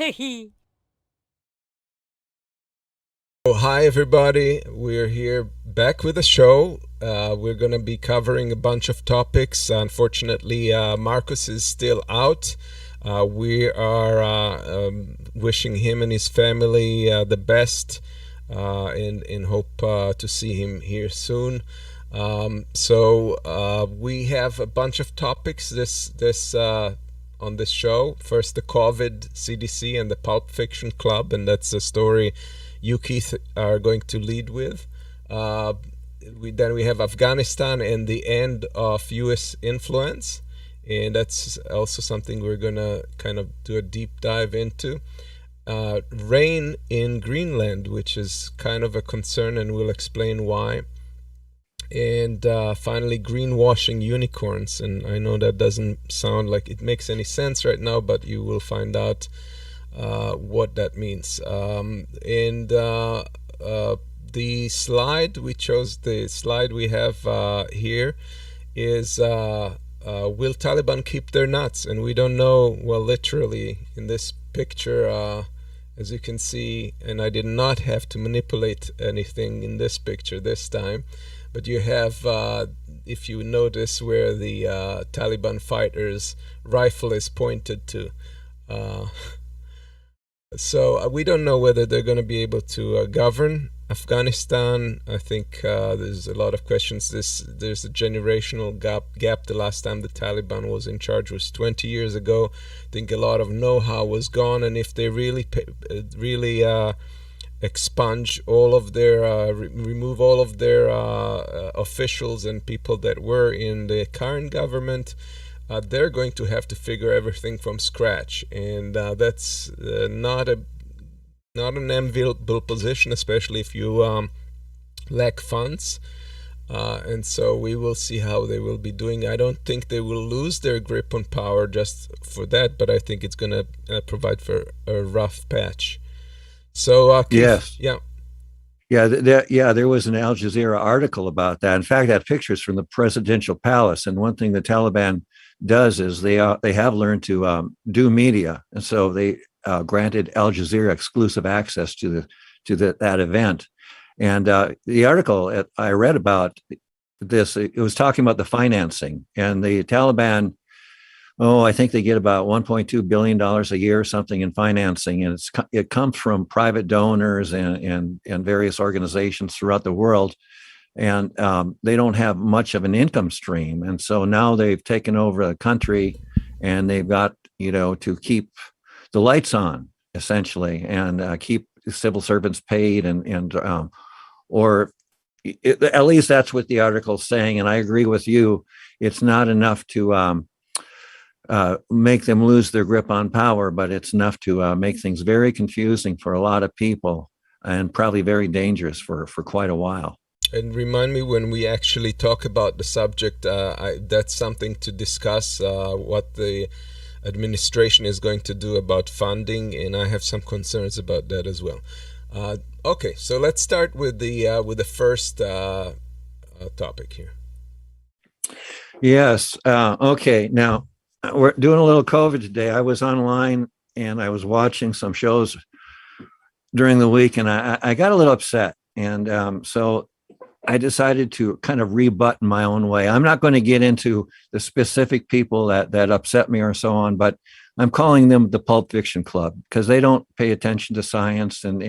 Oh, hi everybody. We're here back with a show. We're going to be covering a bunch of topics. Unfortunately, Marcus is still out. We are wishing him and his family the best and hope to see him here soon. We have a bunch of topics this on this show. First, the COVID, CDC, and the Pulp Fiction Club, and that's a story you, Keith, are going to lead with. Then we have Afghanistan and the end of U.S. influence, and that's also something we're going to kind of do a deep dive into. Rain in Greenland, which is kind of a concern, and we'll explain why. And finally, greenwashing unicorns. And I know that doesn't sound like it makes any sense right now, but you will find out what that means. The slide we chose, the slide we have here is will Taliban keep their nuts? And we don't know, well, literally in this picture, as you can see, and I did not have to manipulate anything in this picture this time, but you have, if you notice, where the Taliban fighters' rifle is pointed to. So we don't know whether they're going to be able to govern Afghanistan. I think there's a lot of questions. There's a generational gap. The last time the Taliban was in charge was 20 years ago. I think a lot of know-how was gone, and if they really expunge all of their, remove all of their officials and people that were in the current government, they're going to have to figure everything from scratch, and that's not an enviable position, especially if you lack funds. And so we will see how they will be doing. I don't think they will lose their grip on power just for that, but I think it's going to provide for a rough patch. So Keith, Yes. yeah. There was an Al Jazeera article about that. In fact, that picture is from the presidential palace. And one thing the Taliban does is they have learned to do media, and so they granted Al Jazeera exclusive access to that event. And the article I read about this, it was talking about the financing, and the Taliban. Oh, I think they get about $1.2 billion a year or something in financing. And it comes from private donors and various organizations throughout the world. And they don't have much of an income stream. And so now they've taken over the country, and they've got, to keep the lights on, essentially, and keep civil servants paid or at least that's what the article's saying. And I agree with you. It's not enough to make them lose their grip on power, but it's enough to make things very confusing for a lot of people, and probably very dangerous for quite a while. And remind me when we actually talk about the subject, that's something to discuss, what the administration is going to do about funding, and I have some concerns about that as well. Okay, so let's start with the first topic here. Yes. Okay. Now, we're doing a little COVID today. I was online and I was watching some shows during the week, and I got a little upset. And so I decided to kind of rebut in my own way. I'm not going to get into the specific people that upset me or so on, but I'm calling them the Pulp Fiction Club because they don't pay attention to science. And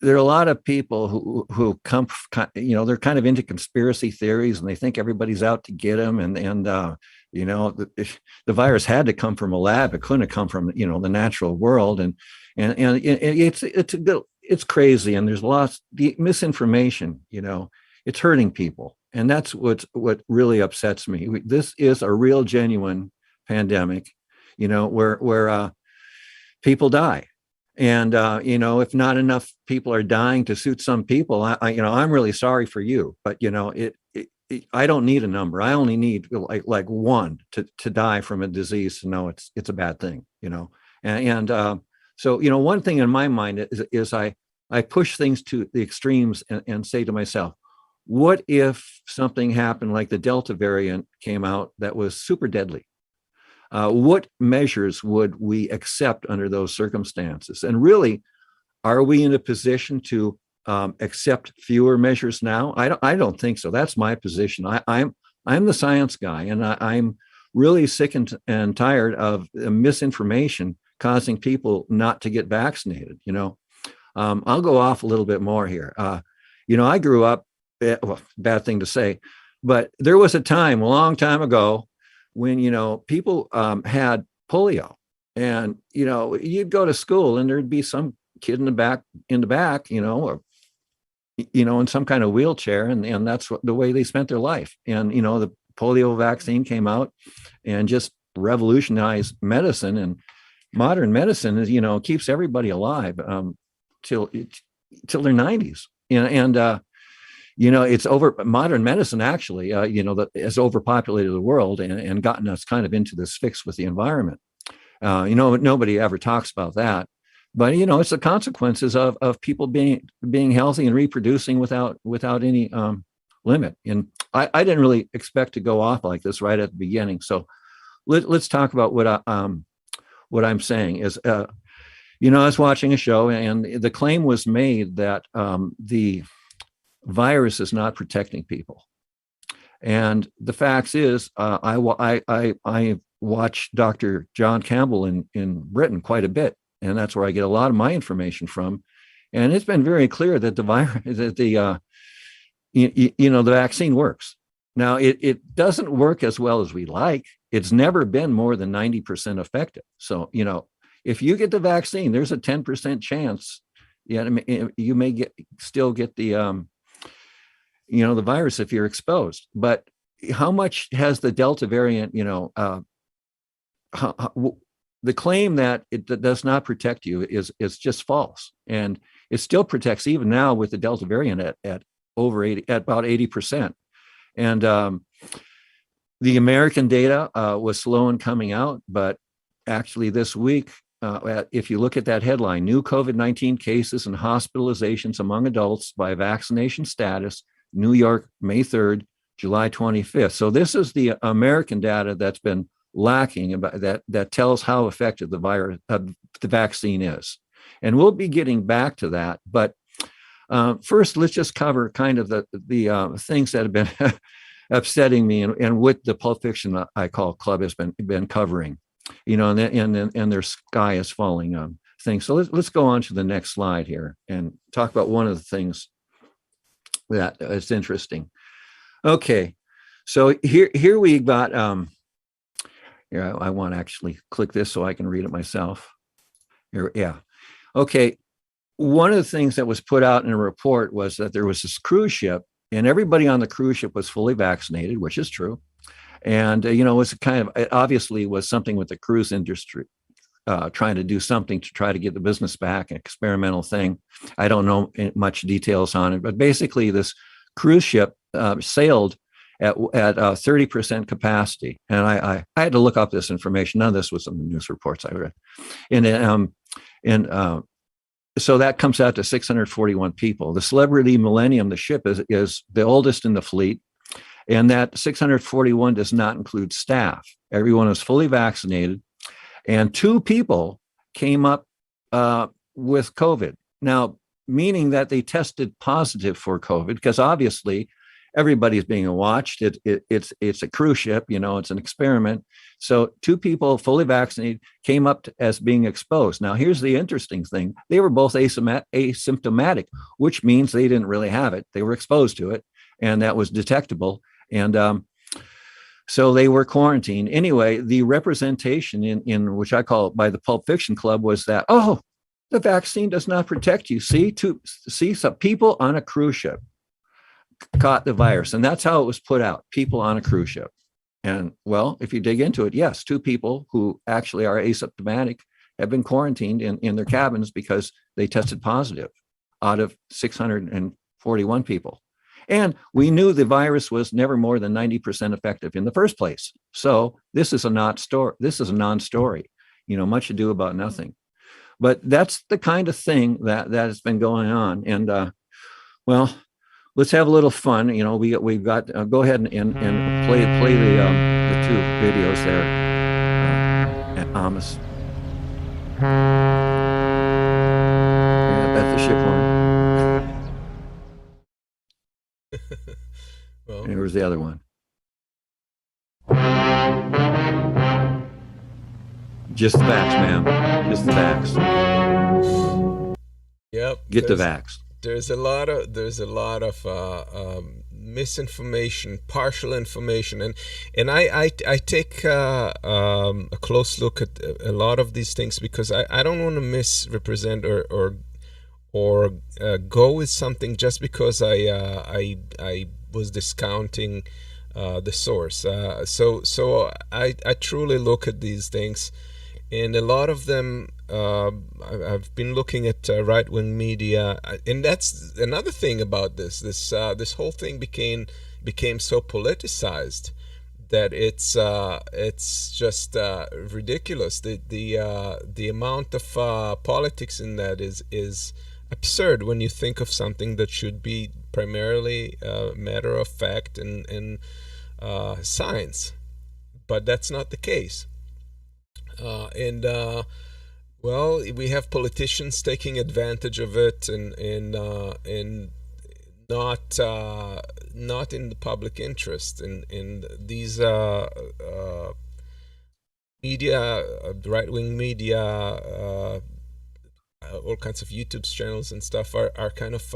there are a lot of people who come, they're kind of into conspiracy theories, and they think everybody's out to get them. The virus had to come from a lab. It couldn't have come from, the natural world. And it's crazy. And there's the misinformation, it's hurting people. And that's what really upsets me. This is a real, genuine pandemic, where people die. And, if not enough people are dying to suit some people, I'm really sorry for you, but, I don't need a number. I only need like one to die from a disease to know it's a bad thing, So, one thing in my mind is I push things to the extremes and say to myself, what if something happened like the Delta variant came out that was super deadly? What measures would we accept under those circumstances? And really, are we in a position to accept fewer measures now? I don't think so. That's my position. I'm the science guy, and I'm really sick and tired of misinformation causing people not to get vaccinated. I'll go off a little bit more here. I grew up, well, bad thing to say, but there was a time, a long time ago, when, people had polio, and, you'd go to school and there'd be some kid in the back, or, in some kind of wheelchair. And that's the way they spent their life. And, the polio vaccine came out and just revolutionized medicine, and modern medicine is, keeps everybody alive till their 90s. It's over. Modern medicine actually, has overpopulated the world and gotten us kind of into this fix with the environment. Nobody ever talks about that, but it's the consequences of people being healthy and reproducing without any limit. And I didn't really expect to go off like this right at the beginning. So let's talk about what I'm saying is, I was watching a show, and the claim was made that the virus is not protecting people. And the facts is, I watch Dr. John Campbell in Britain quite a bit, and that's where I get a lot of my information from. And it's been very clear that the virus, that the vaccine works. Now, it doesn't work as well as we like. It's never been more than 90% effective. So, if you get the vaccine, there's a 10% chance, you may still get the the virus if you're exposed. But how much has the Delta variant, the claim that it does not protect you is just false. And it still protects even now with the Delta variant at over 80, at about 80%. And the American data was slow in coming out, but actually this week, if you look at that headline, new COVID-19 cases and hospitalizations among adults by vaccination status, New York, May 3rd, July 25th. So this is the American data that's been lacking, about that tells how effective the vaccine is. And we'll be getting back to that. But first, let's just cover kind of the things that have been upsetting me, and what the Pulp Fiction I Call Club has been covering, and their sky is falling things. So let's go on to the next slide here and talk about one of the things that is interesting. Okay, so here we got here, I want to actually click this so I can read it myself. Here, yeah. Okay, one of the things that was put out in a report was that there was this cruise ship, and everybody on the cruise ship was fully vaccinated, which is true. And it was it obviously was something with the cruise industry, trying to do something to try to get the business back, an experimental thing. I don't know much details on it, but basically this cruise ship sailed at 30% capacity. And I had to look up this information. None of this was in the news reports I read. And so that comes out to 641 people. The Celebrity Millennium, the ship, is the oldest in the fleet. And that 641 does not include staff. Everyone is fully vaccinated. And 2 people came up with COVID. Now, meaning that they tested positive for COVID, because obviously everybody's being watched. It's a cruise ship, it's an experiment. So 2 people fully vaccinated came up as being exposed. Now, here's the interesting thing. They were both asymptomatic, which means they didn't really have it. They were exposed to it, and that was detectable. And so they were quarantined. Anyway, the representation in which I call it by the Pulp Fiction Club was that, the vaccine does not protect you. See some people on a cruise ship caught the virus. And that's how it was put out, people on a cruise ship. And well, if you dig into it, yes, 2 people who actually are asymptomatic have been quarantined in their cabins because they tested positive out of 641 people. And we knew the virus was never more than 90% effective in the first place. So this is a non-story. Much ado about nothing. But that's the kind of thing that has been going on. And let's have a little fun. We've got go ahead and play the 2 videos there. Amos. Yeah, that's the ship horn. Well, And where's the other one? Just the vax, ma'am. Just the vax. yep. Get the vax. There's a lot of misinformation, partial information, and I take a close look at a lot of these things because I don't want to misrepresent or go with something just because I was discounting the source. So I truly look at these things, and a lot of them I've been looking at right-wing media, and that's another thing about this whole thing became so politicized that it's just ridiculous. The amount of politics in that is absurd when you think of something that should be primarily a matter of fact and science, but that's not the case. And well, we have politicians taking advantage of it and not in the public interest. And these media, right-wing media, all kinds of YouTube channels and stuff are kind of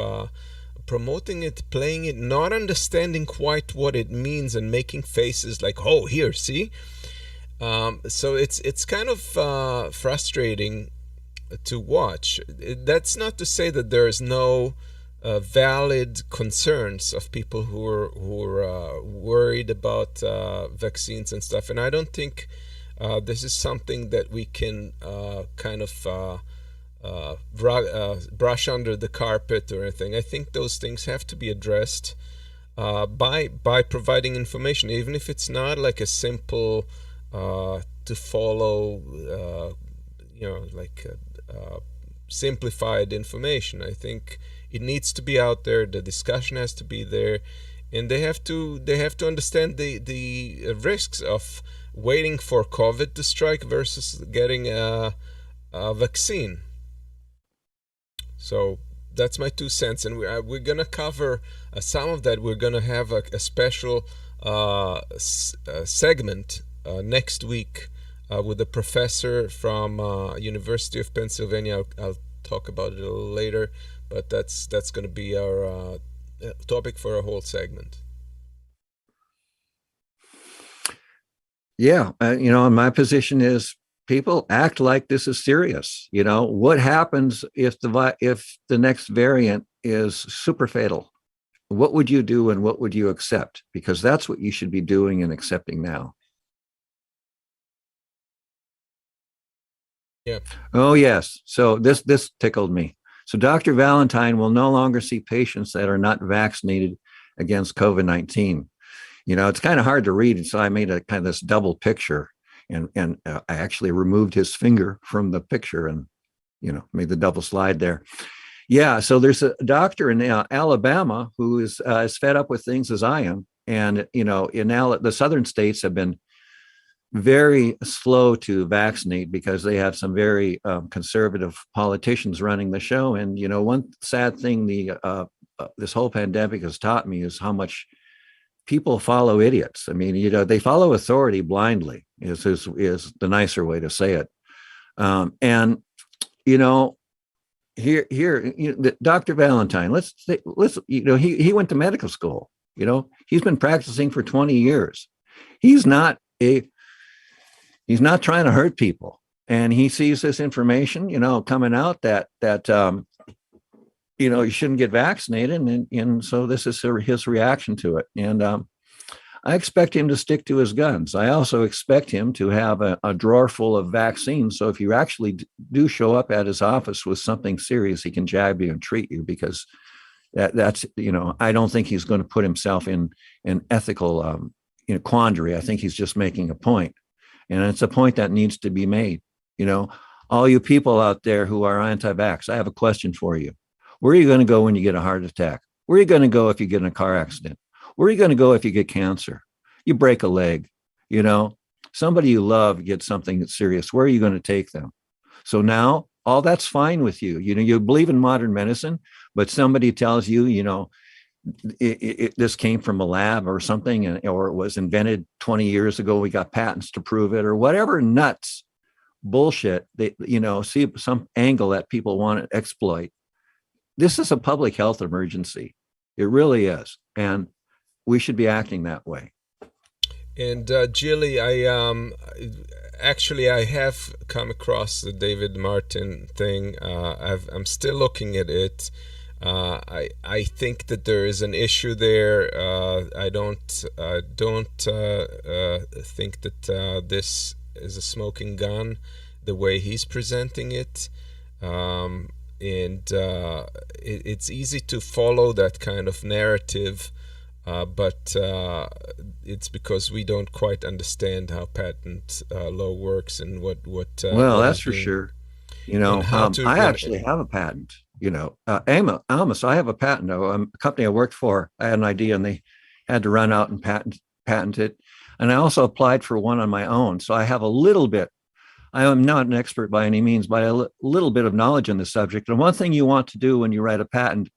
promoting it, playing it, not understanding quite what it means, and making faces like, "Oh, here, see." So it's kind of frustrating to watch. That's not to say that there is no valid concerns of people who are worried about vaccines and stuff, and I don't think this is something that we can kind of brush under the carpet or anything. I think those things have to be addressed by providing information, even if it's not like a simple to follow, like simplified information. I think it needs to be out there. The discussion has to be there, and they have to understand the risks of waiting for COVID to strike versus getting a vaccine. So that's my 2 cents, and we're gonna cover some of that. We're gonna have a special segment next week with a professor from University of Pennsylvania. I'll talk about it a little later, but that's going to be our topic for a whole segment. Yeah, and my position is people act like this is serious. What happens if the next variant is super fatal? What would you do and what would you accept? Because that's what you should be doing and accepting now. Yeah. Oh, yes. So this tickled me. So Dr. Valentine will no longer see patients that are not vaccinated against COVID-19. It's kind of hard to read, so I made a kind of this double picture, and I actually removed his finger from the picture and made the double slide there. Yeah. So there's a doctor in Alabama who is as fed up with things as I am, and the southern states have been very slow to vaccinate because they have some very conservative politicians running the show. And one sad thing this whole pandemic has taught me is how much people follow idiots. I mean, they follow authority blindly. Is the nicer way to say it. And Dr. Valentine, let's he went to medical school. He's been practicing for 20 years. He's not trying to hurt people, and he sees this information, coming out that you shouldn't get vaccinated, and so this is his reaction to it. And I expect him to stick to his guns. I also expect him to have a drawer full of vaccines, so if you actually do show up at his office with something serious, he can jab you and treat you, because that's I don't think he's going to put himself in an ethical quandary. I think he's just making a point. And it's a point that needs to be made. All you people out there who are anti-vax, I have a question for you. Where are you going to go when you get a heart attack? Where are you going to go if you get in a car accident? Where are you going to go if you get cancer? You break a leg, Somebody you love gets something that's serious. Where are you going to take them? So now all that's fine with you. You know, you believe in modern medicine, but somebody tells you, you know, this came from a lab or something, or it was invented 20 years ago. We got patents to prove it, or whatever nuts bullshit they, you know, see some angle that people want to exploit. This is a public health emergency. It really is. And we should be acting that way. And Jilly, I have come across the David Martin thing. I'm still looking at it. I think that there is an issue there. I don't think that this is a smoking gun the way he's presenting it. It's easy to follow that kind of narrative, but it's because we don't quite understand how patent law works and what well, what that's is for being, sure. You know, and how to I actually have a patent. You know, Amos, I have a patent. A company I worked for, I had an idea, and they had to run out and patent it. And I also applied for one on my own, so I have a little bit. I am not an expert by any means, but a little bit of knowledge on the subject. And one thing you want to do when you write a patent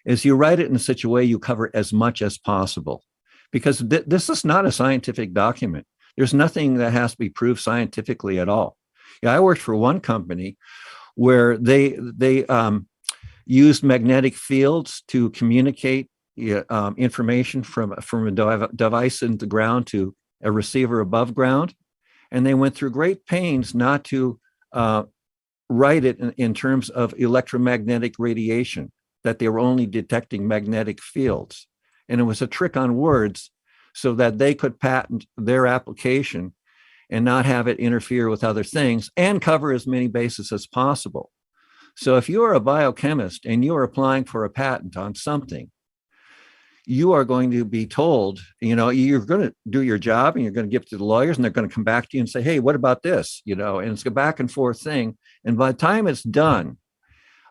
is you write it in such a way you cover as much as possible, because this is not a scientific document. There's nothing that has to be proved scientifically at all. Yeah, I worked for one company where they used magnetic fields to communicate information from a device in the ground to a receiver above ground. And they went through great pains not to write it in terms of electromagnetic radiation, that they were only detecting magnetic fields. And it was a trick on words so that they could patent their application and not have it interfere with other things and cover as many bases as possible. So if you are a biochemist and you are applying for a patent on something, you are going to be told, you know, you're going to do your job and you're going to give it to the lawyers, and they're going to come back to you and say, hey, what about this? You know, and it's a back and forth thing. And by the time it's done,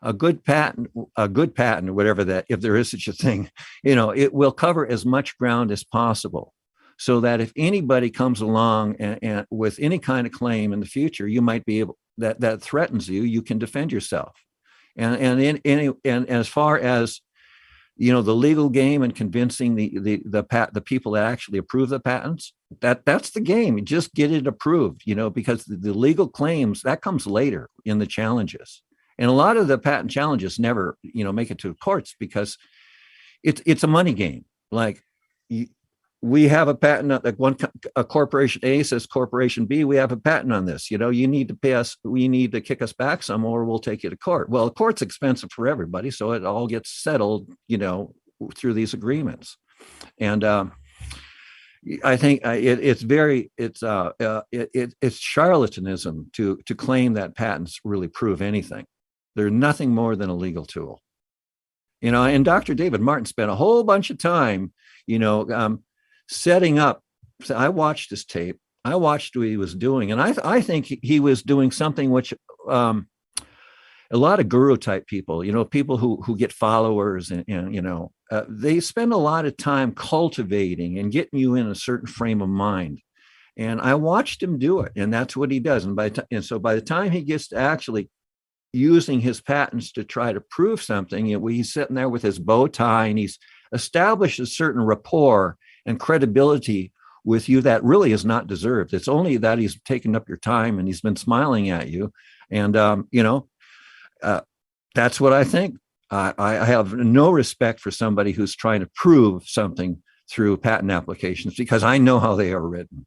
a good patent, whatever that, if there is such a thing, you know, it will cover as much ground as possible, so that if anybody comes along and with any kind of claim in the future, you might be able, that threatens you, you can defend yourself. And as far as, you know, the legal game and convincing the people that actually approve the patents, that's the game. You just get it approved, you know, because the legal claims, that comes later in the challenges. And a lot of the patent challenges never, you know, make it to courts because it's a money game. Like, we have a patent, like a corporation A says corporation B, we have a patent on this. You know, you need to pay us, we need to kick us back some, or we'll take you to court. Well, court's expensive for everybody, so it all gets settled, you know, through these agreements. And I think it's charlatanism to claim that patents really prove anything. They're nothing more than a legal tool. You know, and Dr. David Martin spent a whole bunch of time, you know, setting up. So I watched his tape. I watched what he was doing, and I think he was doing something which a lot of guru type people, you know, people who get followers and you know, they spend a lot of time cultivating and getting you in a certain frame of mind. And I watched him do it, and that's what he does. And so by the time he gets to actually using his patents to try to prove something, you know, he's sitting there with his bow tie, and he's established a certain rapport and credibility with you that really is not deserved. It's only that he's taken up your time and he's been smiling at you. And, you know, that's what I think. I have no respect for somebody who's trying to prove something through patent applications, because I know how they are written.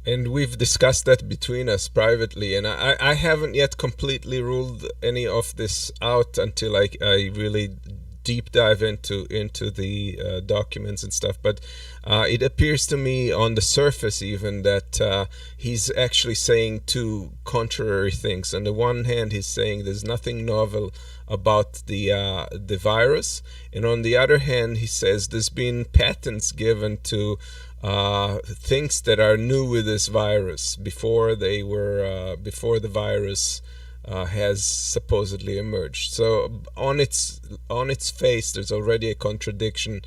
And we've discussed that between us privately, and I haven't yet completely ruled any of this out until I really deep dive into the documents and stuff. But it appears to me on the surface even that he's actually saying two contrary things. On the one hand, he's saying there's nothing novel about the virus, and on the other hand, he says there's been patents given to things that are new with this virus before the virus has supposedly emerged. So on its face, there's already a contradiction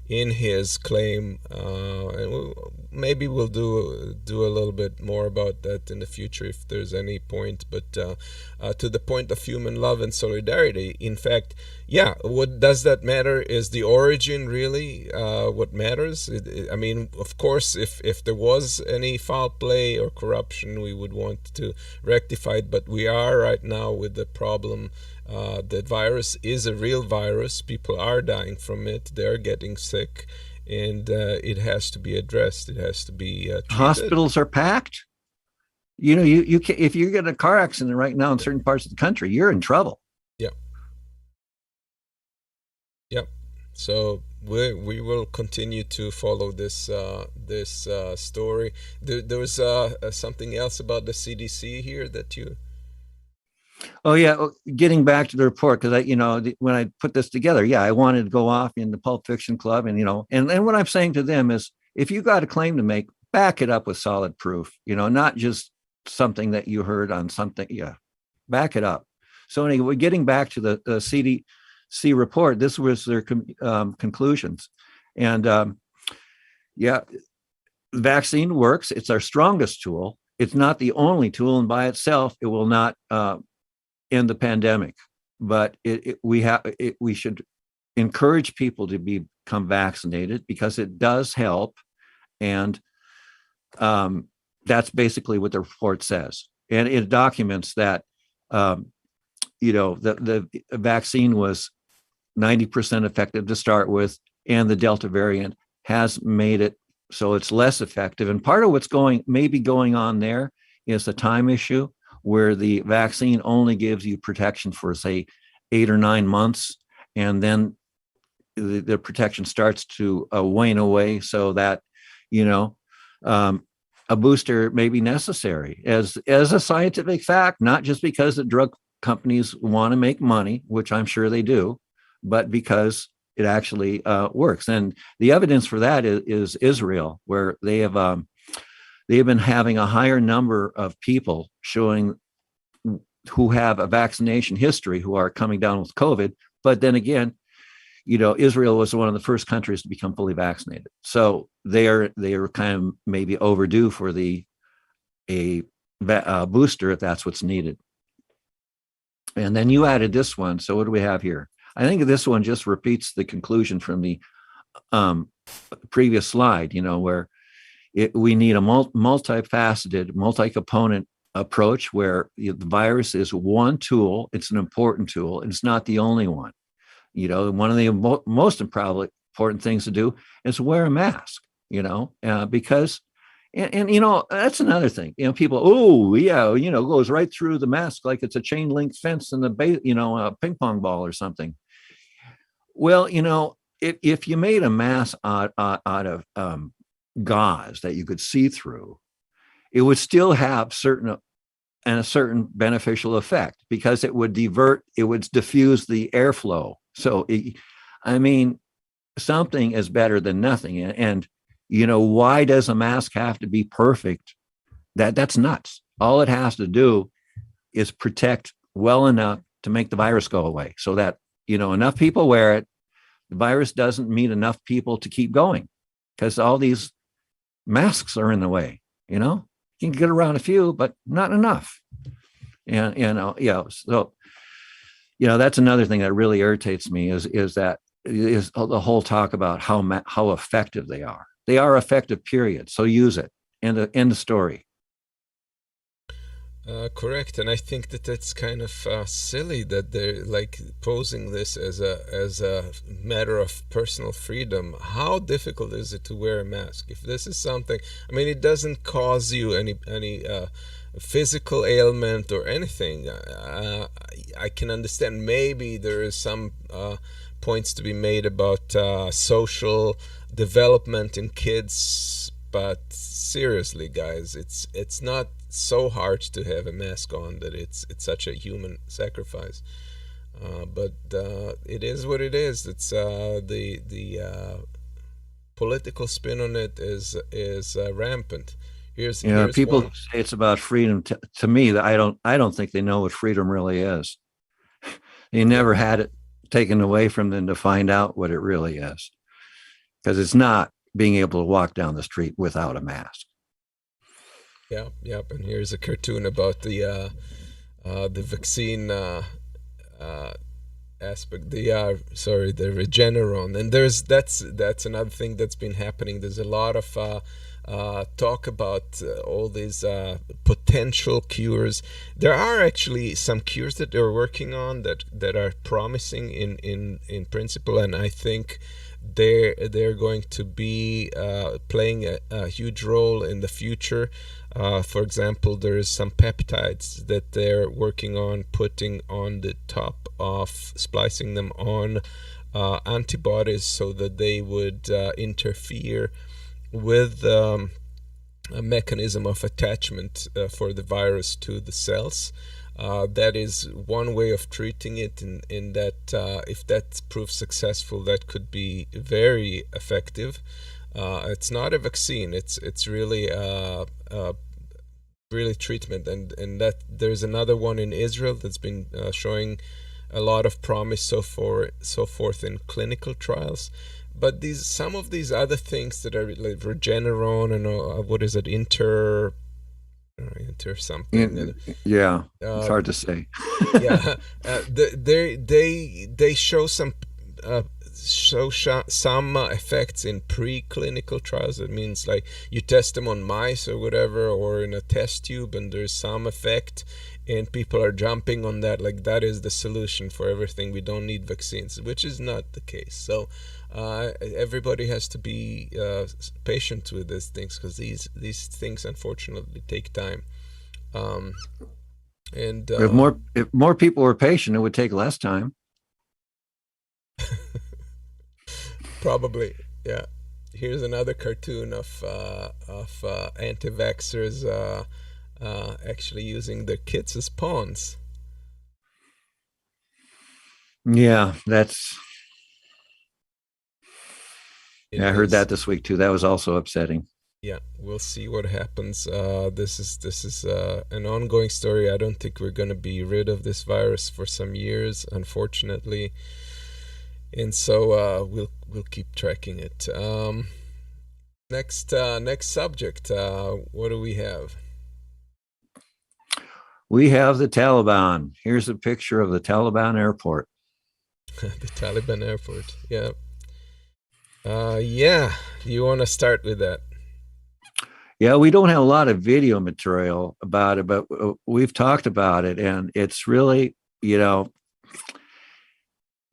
in his claim, and maybe we'll do a little bit more about that in the future if there's any point. But to the point of human love and solidarity, in fact, yeah, what does that matter is the origin really what matters. I mean, of course, if there was any foul play or corruption, we would want to rectify it. But we are right now with the problem. That virus is a real virus. People are dying from it. They're getting sick, and it has to be addressed. It has to be treated. Hospitals are packed. You can, if you get a car accident right now in certain parts of the country, you're in trouble. Yeah. Yep. So we will continue to follow this story. There was something else about the CDC here that you. Oh yeah, getting back to the report, because when I put this together, I wanted to go off in the Pulp Fiction Club, and and what I'm saying to them is, if you got a claim to make, back it up with solid proof, not just something that you heard on something. Yeah, back it up. So anyway, getting back to the CDC report, this was their conclusions, and the vaccine works. It's our strongest tool. It's not the only tool, and by itself, it will not end the pandemic. But we should encourage people to become vaccinated, because it does help, and that's basically what the report says. And it documents that the vaccine was 90% effective to start with, and the Delta variant has made it so it's less effective. And part of what's maybe going on there is a time issue, where the vaccine only gives you protection for, say, 8 or 9 months, and then the protection starts to wane away, so that a booster may be necessary as a scientific fact, not just because the drug companies want to make money, which I'm sure they do, but because it actually works. And the evidence for that is Israel, where they have been having a higher number of people showing who have a vaccination history who are coming down with COVID. But then again, Israel was one of the first countries to become fully vaccinated. So they are kind of maybe overdue for a booster if that's what's needed. And then you added this one. So what do we have here? I think this one just repeats the conclusion from the previous slide, where we need a multifaceted, multi-component approach, where the virus is one tool. It's an important tool. And it's not the only one. One of the most important things to do is wear a mask, because, and that's another thing, people, goes right through the mask like it's a chain link fence and a ping pong ball or something. Well, if you made a mask out of gauze that you could see through, it would still have a certain beneficial effect, because it would diffuse the airflow. So, something is better than nothing. And why does a mask have to be perfect? That's nuts. All it has to do is protect well enough to make the virus go away, so that, enough people wear it. The virus doesn't meet enough people to keep going, because all these masks are in the way. You can get around a few, but not enough. And so that's another thing that really irritates me is the whole talk about how effective they are. They are effective, period. So use it. End of story. Correct, and I think that that's kind of silly that they're like posing this as a matter of personal freedom. How difficult is it to wear a mask? If this is something, it doesn't cause you any physical ailment or anything. I can understand maybe there is some points to be made about social development in kids, but seriously, guys, it's not so hard to have a mask on that it's such a human sacrifice. But it is what it is. It's the political spin on it is rampant. Here's people one. Say it's about freedom. To me, I don't think they know what freedom really is. They never had it taken away from them to find out what it really is, because it's not. being able to walk down the street without a mask. Yeah, yep. And here's a cartoon about the vaccine aspect. The Regeneron, and that's another thing that's been happening. There's a lot of talk about all these potential cures. There are actually some cures that they're working on that are promising in principle, and I think they're going to be playing a huge role in the future. For example, there's some peptides that they're working on putting on the top of splicing them on antibodies so that they would interfere with a mechanism of attachment for the virus to the cells. That is one way of treating it, in that if that proves successful, that could be very effective. It's not a vaccine; it's really really treatment, and that there's another one in Israel that's been showing a lot of promise so forth in clinical trials. But some of these other things that are like Regeneron and what is it, inter something. Yeah, it's hard to say. Yeah, they show some effects in preclinical trials. That means like you test them on mice or whatever, or in a test tube, and there's some effect, and people are jumping on that like that is the solution for everything. We don't need vaccines, which is not the case. So everybody has to be patient with these things, because these things unfortunately take time. And if more people were patient, it would take less time. Probably, yeah. Here's another cartoon of anti-vaxxers actually using their kids as pawns. Yeah, I heard is. that this week too. That was also upsetting. Yeah, we'll see what happens. This is an ongoing story. I don't think we're going to be rid of this virus for some years, unfortunately, and so we'll keep tracking it. Next subject. What do we have? We have the Taliban. Here's a picture of the Taliban airport. The Taliban airport. Yeah. Yeah. You want to start with that? Yeah, we don't have a lot of video material about it, but we've talked about it, and it's really,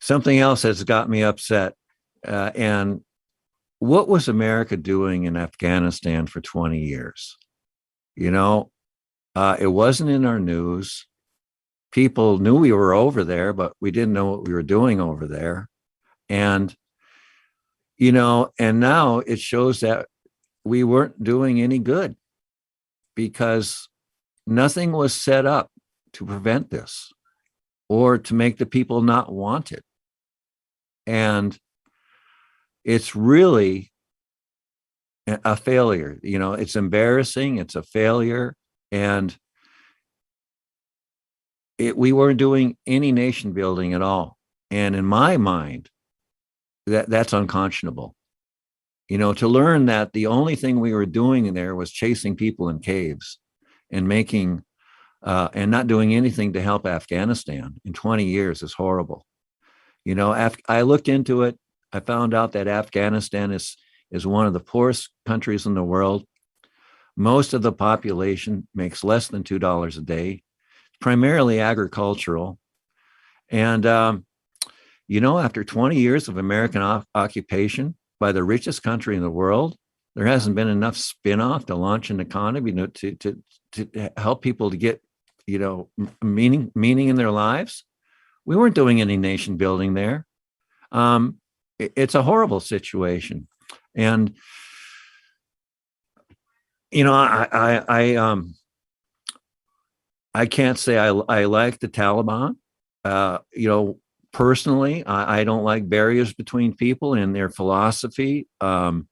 something else has got me upset. And what was America doing in Afghanistan for 20 years? It wasn't in our news. People knew we were over there, but we didn't know what we were doing over there. And, and now it shows that we weren't doing any good, because nothing was set up to prevent this or to make the people not want it. And it's really a failure. It's embarrassing. It's a failure. And we weren't doing any nation building at all. And in my mind, that's unconscionable. To learn that the only thing we were doing in there was chasing people in caves and making and not doing anything to help Afghanistan in 20 years is horrible. I looked into it. I found out that Afghanistan is one of the poorest countries in the world. Most of the population makes less than $2 a day, primarily agricultural. And, after 20 years of American occupation by the richest country in the world, there hasn't been enough spin-off to launch an economy to help people to get, meaning in their lives. We weren't doing any nation building there. It's a horrible situation. And, I can't say I like the Taliban. Personally, I don't like barriers between people and their philosophy, towards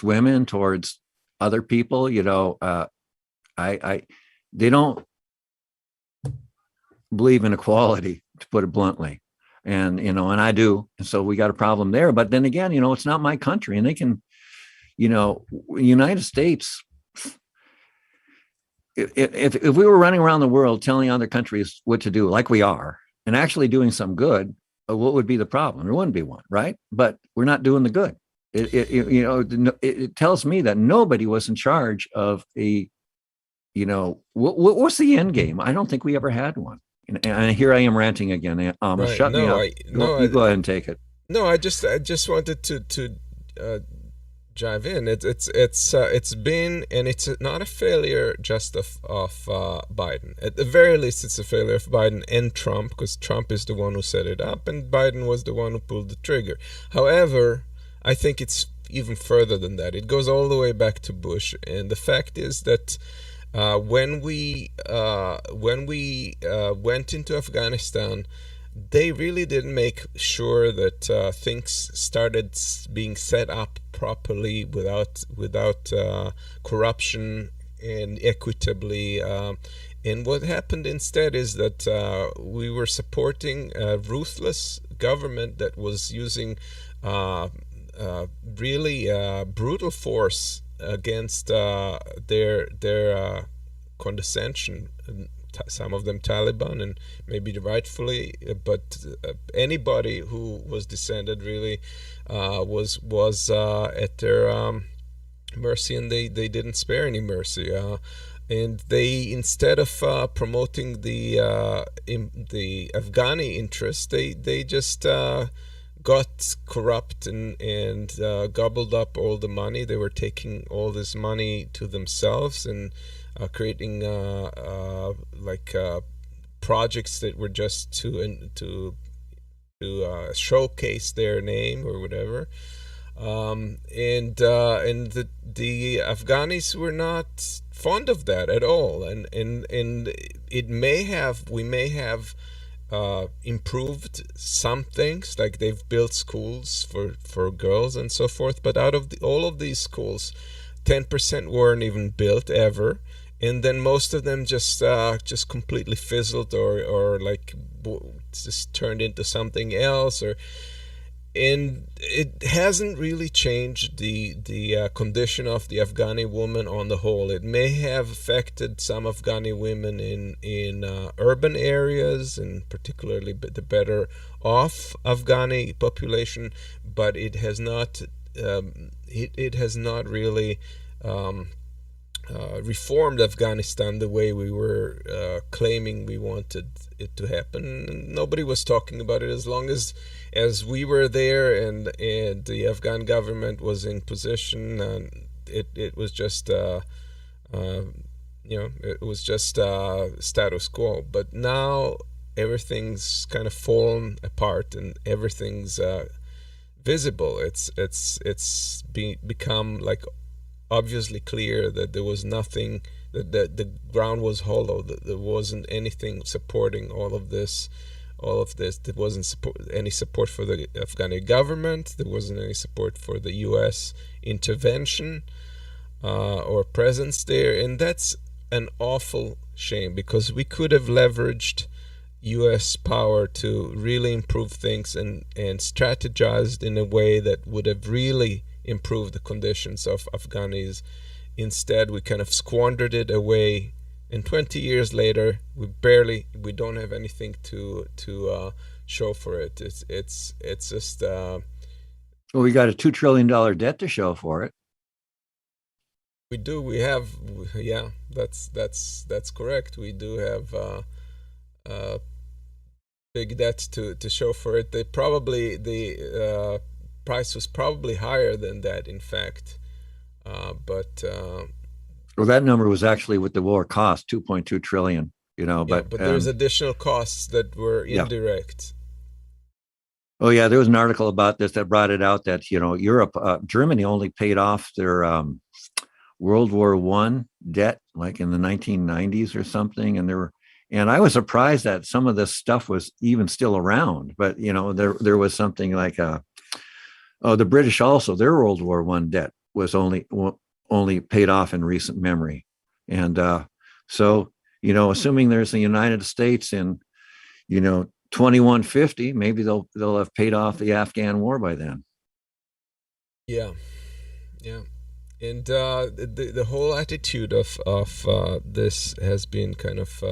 women, towards other people. They don't believe in equality, to put it bluntly. and and I do, and so we got a problem there. But then again, it's not my country, and they can, United States. If we were running around the world telling other countries what to do, like we are, and actually doing some good, what would be the problem? There wouldn't be one, right? But we're not doing the good. It tells me that nobody was in charge of what's the end game? I don't think we ever had one. And here I am ranting again. Right. Shut me No, up. You go ahead and take it. no, I just wanted to jive in. It's been, and it's not a failure just of Biden. At the very least, it's a failure of Biden and Trump, because Trump is the one who set it up, and Biden was the one who pulled the trigger. However, I think it's even further than that. It goes all the way back to Bush, and the fact is that when we went into Afghanistan, they really didn't make sure that things started being set up properly without corruption and equitably. And what happened instead is that we were supporting a ruthless government that was using really brutal force against their condescension. Some of them Taliban, and maybe rightfully, but anybody who was descended really was at their mercy, and they didn't spare any mercy. And they, instead of promoting the Afghani interest, they just got corrupt and gobbled up all the money. They were taking all this money to themselves and creating projects that were just to showcase their name or whatever. And the Afghanis were not fond of that at all, and we may have improved some things, like they've built schools for girls and so forth, but out of all of these schools, 10% weren't even built ever, and then most of them just completely fizzled or just turned into something else, and it hasn't really changed the condition of the Afghani woman on the whole. It may have affected some Afghani women in urban areas, and particularly the better off Afghani population, but it has not really reformed Afghanistan the way we were claiming we wanted it to happen. Nobody was talking about it as long as we were there, and the Afghan government was in position. It was just it was just status quo. But now everything's kind of fallen apart, and everything's visible. It's become like obviously clear that there was nothing, that the ground was hollow, that there wasn't anything supporting all of this. There wasn't any support for the Afghani government. There wasn't any support for the U.S. intervention or presence there, and that's an awful shame, because we could have leveraged U.S. power to really improve things and strategized in a way that would have really improved the conditions of Afghanis. Instead, we kind of squandered it away, and 20 years later, we don't have anything to show for it. It's just well, we got a $2 trillion debt to show for it. We have, yeah, that's correct. We do have big debt to show for it. The price was probably higher than that, in fact, but well, that number was actually what the war cost, 2.2 trillion. But there's additional costs that were indirect. Oh yeah, there was an article about this that brought it out that Europe, Germany only paid off their World War I debt like in the 1990s or something, and I was surprised that some of this stuff was even still around. But there was something like the British also, their World War I debt was only paid off in recent memory, and so assuming there's the United States in 2150, maybe they'll have paid off the Afghan war by then. Yeah, yeah. And the whole attitude of this has been kind of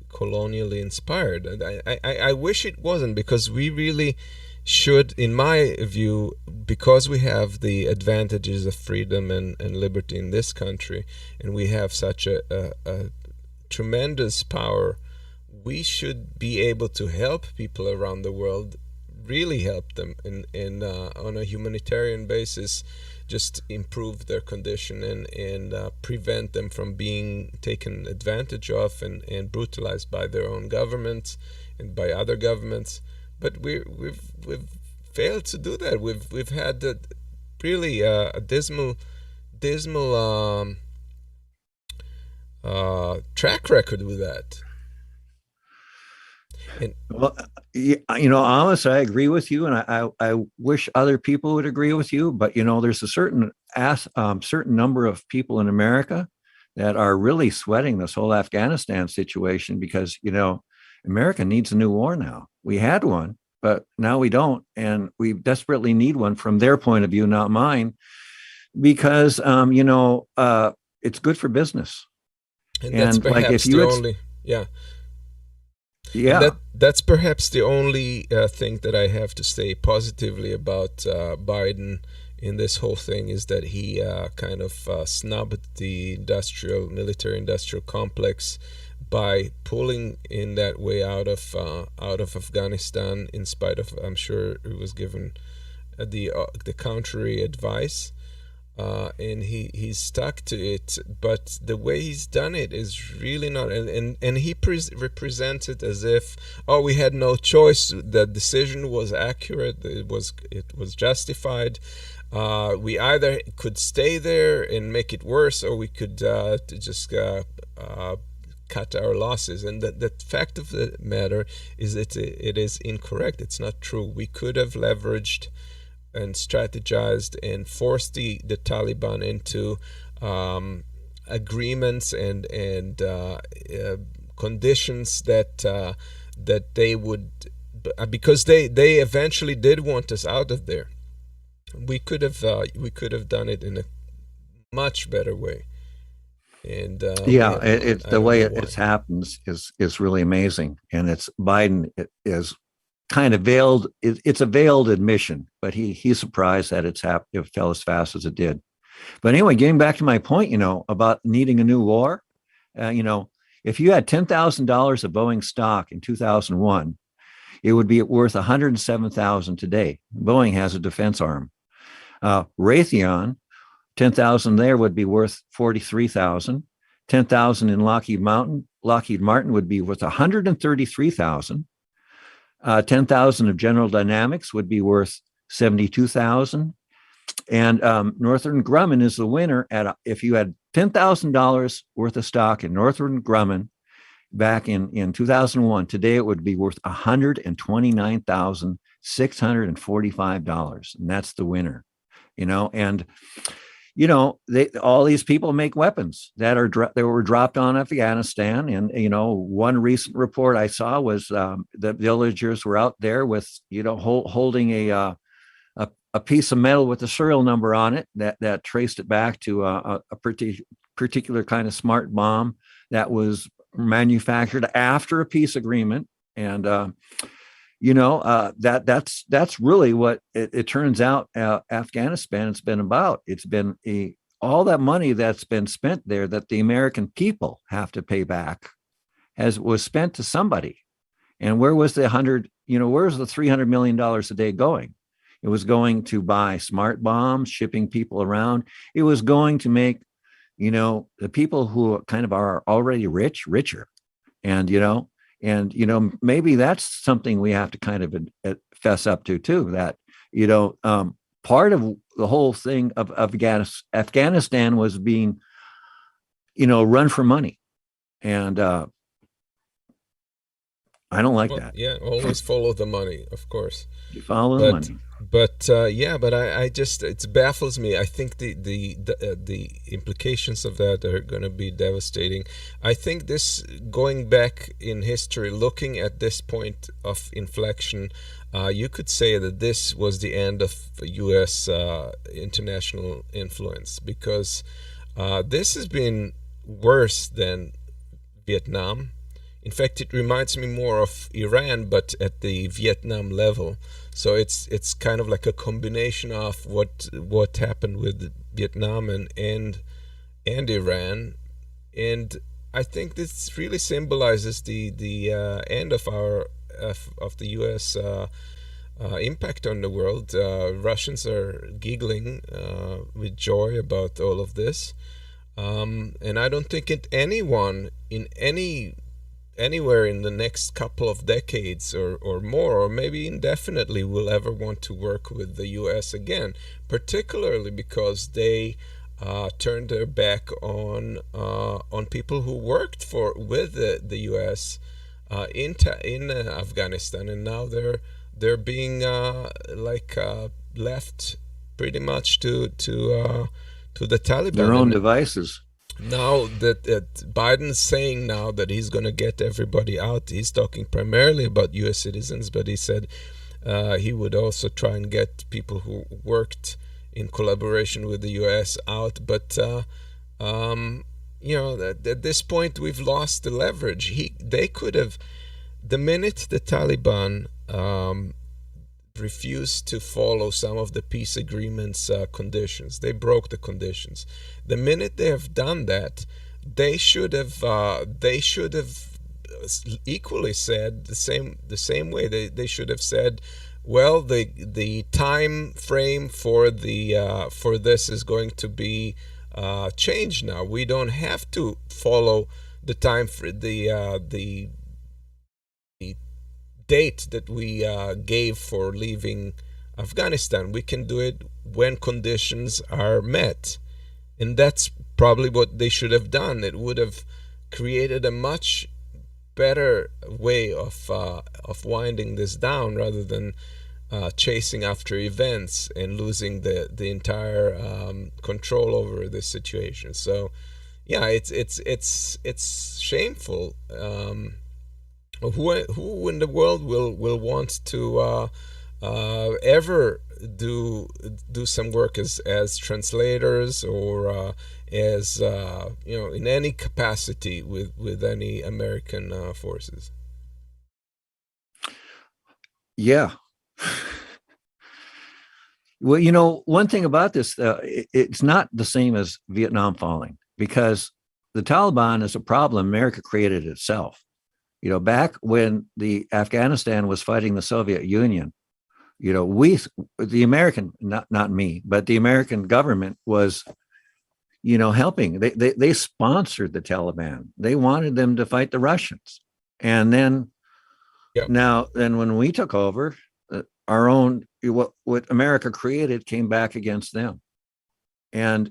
colonially inspired. And I wish it wasn't, because we really should, in my view, because we have the advantages of freedom and liberty in this country, and we have such a tremendous power, we should be able to help people around the world, really help them in on a humanitarian basis, just improve their condition and prevent them from being taken advantage of and brutalized by their own government and by other governments. But we've failed to do that. We've had really a dismal track record with that. And Well, Amos, I agree with you, and I wish other people would agree with you. But there's a certain number of people in America that are really sweating this whole Afghanistan situation, because America needs a new war now. We had one, but now we don't, and we desperately need one from their point of view, not mine, because it's good for business. and that's And like perhaps if you the had, only, yeah. And yeah, that's perhaps the only thing that I have to say positively about Biden in this whole thing, is that he kind of snubbed the military industrial complex by pulling in that way out of Afghanistan, in spite of, I'm sure he was given the contrary advice. And he's stuck to it, but the way he's done it is really not, and he represented as if, oh, we had no choice, the decision was accurate, it was justified, we either could stay there and make it worse, or we could just cut our losses. And the fact of the matter is that it is incorrect. It's not true. We could have leveraged and strategized and forced the Taliban into agreements and conditions that they would, because they eventually did want us out of there. We could have done it in a much better way. And yeah, it's I the don't way know why. it happens is really amazing, and it's Biden is kind of veiled. It's a veiled admission, but he's surprised that it fell as fast as it did. But anyway, getting back to my point, about needing a new war, if you had $10,000 of Boeing stock in 2001, it would be worth 107,000 today. Boeing has a defense arm. Raytheon, 10,000 there would be worth 43,000. 10,000 in Lockheed Martin would be worth 133,000. 10,000 of General Dynamics would be worth 72,000. And Northrop Grumman is the winner if you had $10,000 worth of stock in Northrop Grumman back in 2001, today it would be worth $129,645. And that's the winner, and all these people make weapons that were dropped on Afghanistan. And one recent report I saw was the villagers were out there with holding a piece of metal with a serial number on it that traced it back to a particular kind of smart bomb that was manufactured after a peace agreement. And that's really what it turns out Afghanistan has been about. It's been all that money that's been spent there that the American people have to pay back was spent to somebody. And where was the where's the $300 million a day going? It was going to buy smart bombs, shipping people around. It was going to make, the people who kind of are already rich, richer. And, maybe that's something we have to kind of fess up to too, that, part of the whole thing of Afghanistan was being, run for money. And I don't like Well, that. yeah, always follow the money, of course. You follow the But money. yeah, but I just it baffles me. I think the implications of that are going to be devastating. I think this, going back in history, looking at this point of inflection, you could say that this was the end of U.S. International influence, because this has been worse than Vietnam. In fact, it reminds me more of Iran, but at the Vietnam level. So it's kind of like a combination of what happened with Vietnam and Iran, and I think this really symbolizes the end of our of the U.S. Impact on the world. Russians are giggling with joy about all of this, and I don't think anyone in anywhere in the next couple of decades or more, or maybe indefinitely, will ever want to work with the US again, particularly because they turned their back on people who worked with the US in Afghanistan, and now they're being left pretty much to the Their Taliban. own And devices. now that Biden's saying now that he's going to get everybody out, he's talking primarily about U.S. citizens, but he said he would also try and get people who worked in collaboration with the U.S. out. But at this point, we've lost the leverage. They could have, the minute the Taliban refused to follow some of the peace agreements conditions. They broke the conditions. The minute they have done that, they should have equally said the same way. They should have said, well, the time frame for this is going to be changed now. We don't have to follow the time for the date that we gave for leaving Afghanistan. We can do it when conditions are met. And that's probably what they should have done. It would have created a much better way of winding this down, rather than chasing after events and losing the entire control over this situation. So yeah, it's shameful. Who in the world will want to ever do some work as translators, or as in any capacity with any American forces? Yeah. Well, one thing about this, it's not the same as Vietnam falling, because the Taliban is a problem America created itself. Back when the Afghanistan was fighting the Soviet Union, the American, not me, but the American government was, helping. They sponsored the Taliban. They wanted them to fight the Russians. And then, Yep. then when we took over, our own, what America created came back against them. And,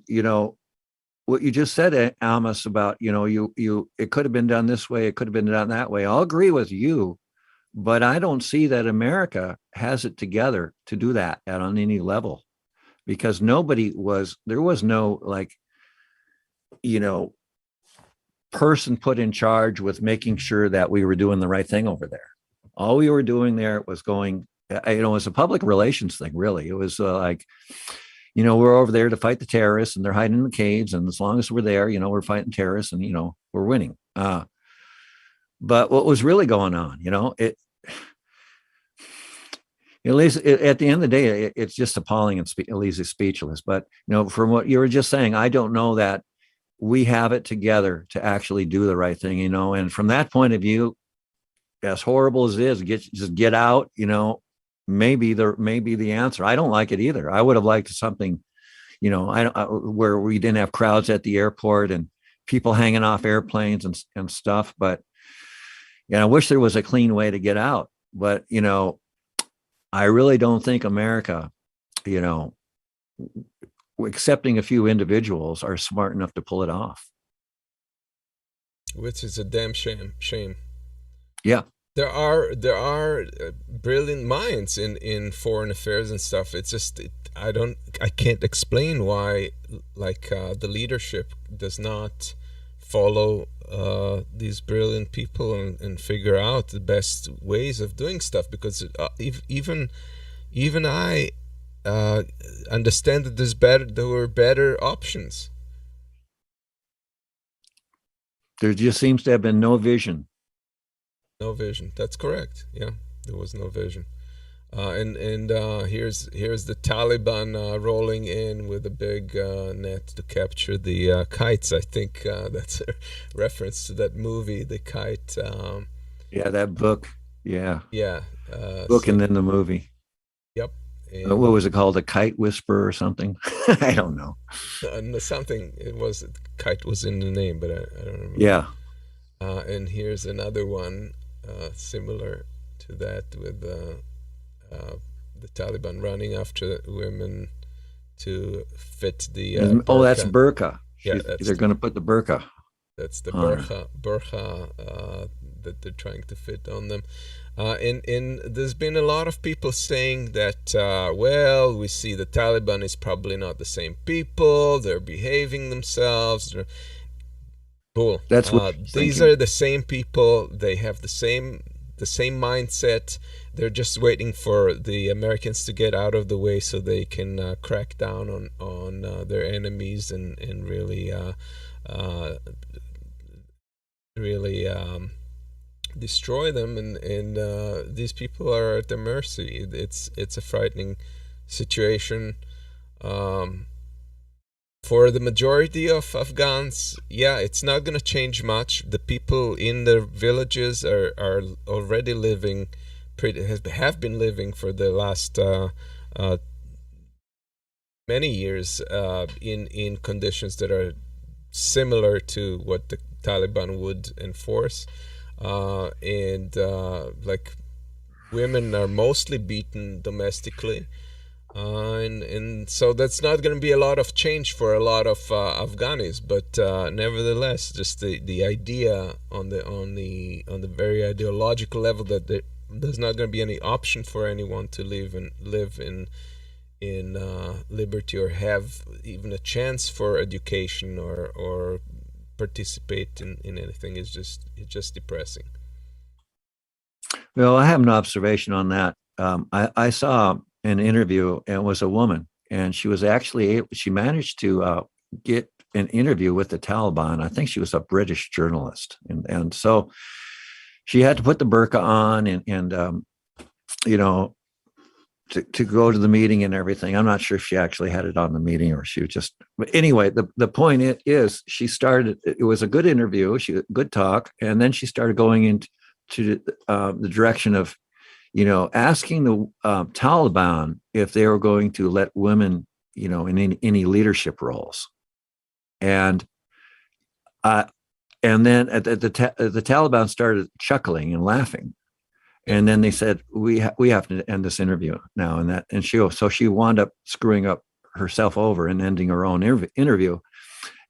what you just said, Amos, about, it could have been done this way, it could have been done that way. I'll agree with you, but I don't see that America has it together to do that on any level, because there was no person put in charge with making sure that we were doing the right thing over there. All we were doing there was going, it was a public relations thing, really. It was we're over there to fight the terrorists, and they're hiding in the caves. And as long as we're there, we're fighting terrorists, and, we're winning. But what was really going on, at least at the end of the day, it's just appalling and at least it's speechless. But, from what you were just saying, I don't know that we have it together to actually do the right thing, and from that point of view, as horrible as it is, just get out, maybe the answer. I don't like it either. I would have liked something, where we didn't have crowds at the airport and people hanging off airplanes and stuff. But I wish there was a clean way to get out. But I really don't think America, excepting a few individuals, are smart enough to pull it off. Which is a damn shame. Yeah. There are brilliant minds in foreign affairs and stuff. It's just I can't explain why like the leadership does not follow these brilliant people and figure out the best ways of doing stuff, because even I uh, understand that there were better options. There just seems to have been no vision. No vision. That's correct. Yeah, there was no vision. And here's the Taliban rolling in with a big net to capture the kites. I think that's a reference to that movie, The Kite. Yeah, that book. Yeah, Yeah. book So and then the movie. yep. What And was it called? The Kite Whisperer or something? I don't know. something, it was kite was in the name, but I don't remember. Yeah, And here's another one similar to that with uh, the Taliban running after women to fit the oh, that's burqa. burqa. Yeah, They're going to put the burqa that's the on her. burqa that they're trying to fit on them. And there's been a lot of people saying that well, we see the Taliban is probably not the same people. They're behaving themselves. Cool. That's what she's These thinking. are the same people. They have the same mindset. They're just waiting for the Americans to get out of the way so they can crack down on their enemies and uh, really destroy them. And these people are at their mercy. It's a frightening situation. Um, for the majority of Afghans, yeah, it's not going to change much. The people in the villages are already living have been living for the last uh, many years in conditions that are similar to what the Taliban would enforce. And like women are mostly beaten domestically. And so that's not going to be a lot of change for a lot of Afghanis, but nevertheless, just the idea on the very ideological level that there's not going to be any option for anyone to live in liberty or have even a chance for education or participate in anything is just depressing. Well, I have an observation on that. I saw an interview, and it was a woman, and she was actually she managed to get an interview with the Taliban. I think she was a British journalist, and so she had to put the burqa on and you know to go to the meeting and everything. I'm not sure if she actually had it on the meeting or she was just. But anyway, the point is she started. It was a good interview. She good talk, and then she started going into the direction of asking the Taliban if they were going to let women, in any leadership roles. And uh, and then the Taliban started chuckling and laughing. Yeah. And then they said, we have to end this interview now. And she wound up screwing up herself over and ending her own interview.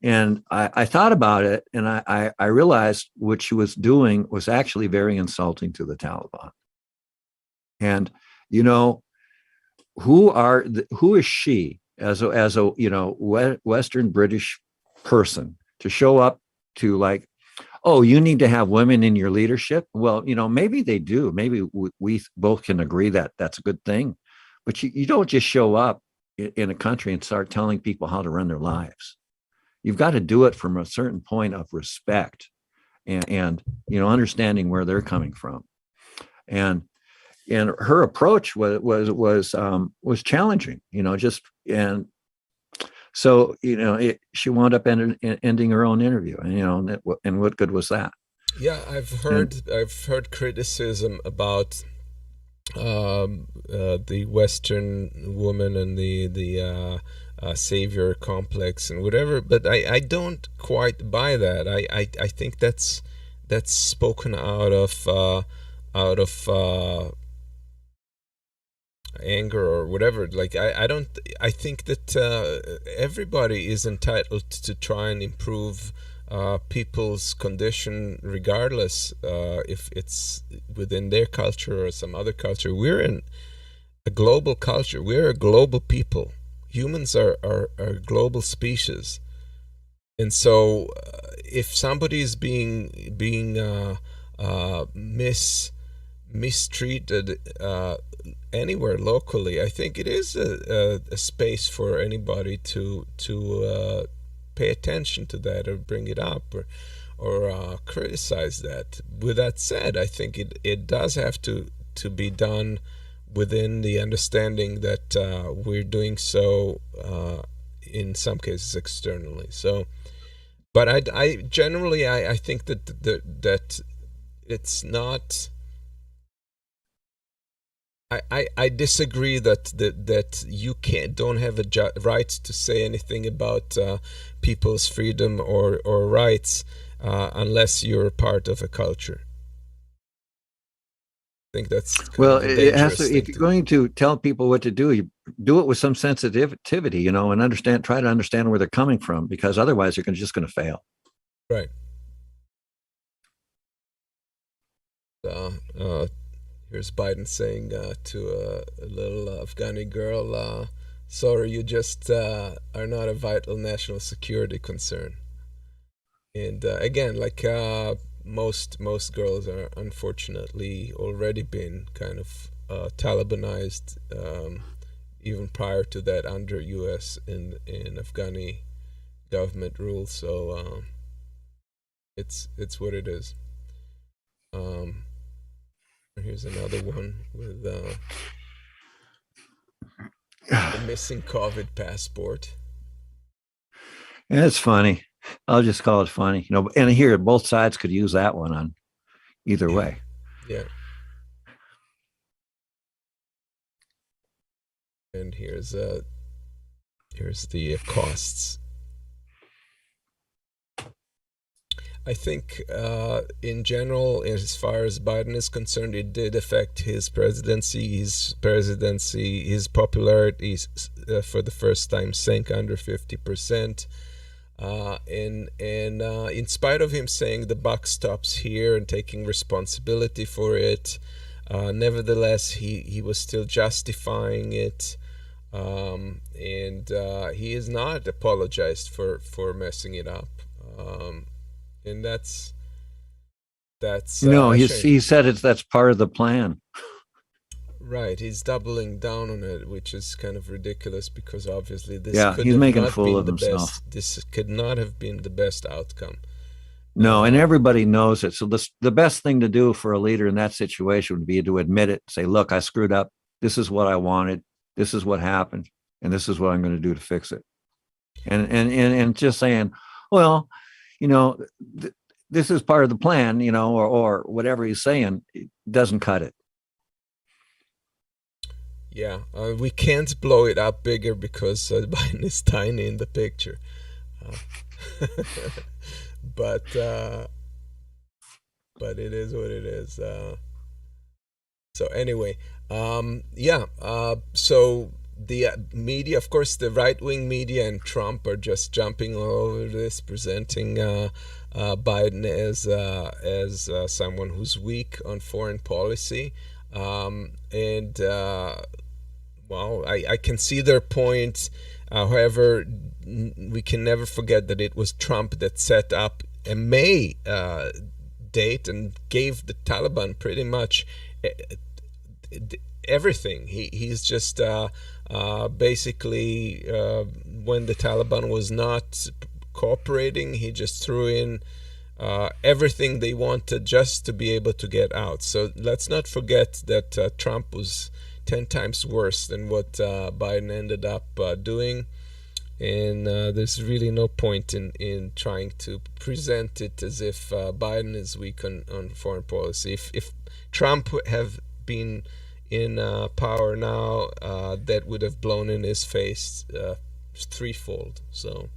And I thought about it, and I realized what she was doing was actually very insulting to the Taliban. And you know, who is she as a Western British person to show up to, like, oh, you need to have women in your leadership? Well, maybe they do. Maybe we both can agree that that's a good thing. But you don't just show up in a country and start telling people how to run their lives. You've got to do it from a certain point of respect and understanding where they're coming from. And her approach was challenging, just. And so she wound up ending her own interview, and what good was that? Yeah, I've And heard criticism about the Western woman and the savior complex and whatever, but I don't quite buy that. I think that's spoken out of anger or whatever. Like I don't. I think that everybody is entitled to try and improve people's condition, regardless if it's within their culture or some other culture. We're in a global culture. We're a global people. Humans are a global species, and so if somebody is being mistreated anywhere locally, I think it is a space for anybody to pay attention to that or bring it up or criticize that. With that said, I think it does have to be done within the understanding that we're doing so in some cases externally. So, but I generally I think that it's not. I disagree that you don't have a right to say anything about people's freedom or rights unless you're part of a culture. I think that's kind of a dangerous thing. If you're going to tell people what to do, you do it with some sensitivity, and try to understand where they're coming from, because otherwise you're just going to fail. Right. Here's Biden saying to a little Afghani girl, sorry, you just are not a vital national security concern. And again, like most girls are unfortunately already been kind of Talibanized, even prior to that, under U.S. and Afghani government rule. So it's what it is. Here's another one with the missing COVID passport. Yeah, it's funny. I'll just call it funny, and here both sides could use that one on either way. Yeah. And here's the costs. I think in general, as far as Biden is concerned, it did affect his presidency. His popularity for the first time sank under 50%. And in spite of him saying the buck stops here and taking responsibility for it, nevertheless, he was still justifying it. And he has not apologized for messing it up. And that's he said that's part of the plan. Right, he's doubling down on it, which is kind of ridiculous, because obviously he's making a fool of himself. This could not have been the best outcome. No, and everybody knows it. So the best thing to do for a leader in that situation would be to admit it, say, look, I screwed up. This is what I wanted. This is what happened. And this is what I'm going to do to fix it. And just saying, well, this is part of the plan, or whatever he's saying, it doesn't cut it. Yeah, we can't blow it up bigger because Biden is tiny in the picture. But it is what it is. So anyway, so the media, of course, the right-wing media and Trump are just jumping all over this, presenting Biden as someone who's weak on foreign policy. I can see their point. However, we can never forget that it was Trump that set up a May date and gave the Taliban pretty much everything. He's just basically when the Taliban was not cooperating, he just threw in everything they wanted just to be able to get out. So let's not forget that Trump was 10 times worse than what Biden ended up doing. And there's really no point in trying to present it as if Biden is weak on foreign policy. If Trump have been in power now, that would have blown in his face threefold. So,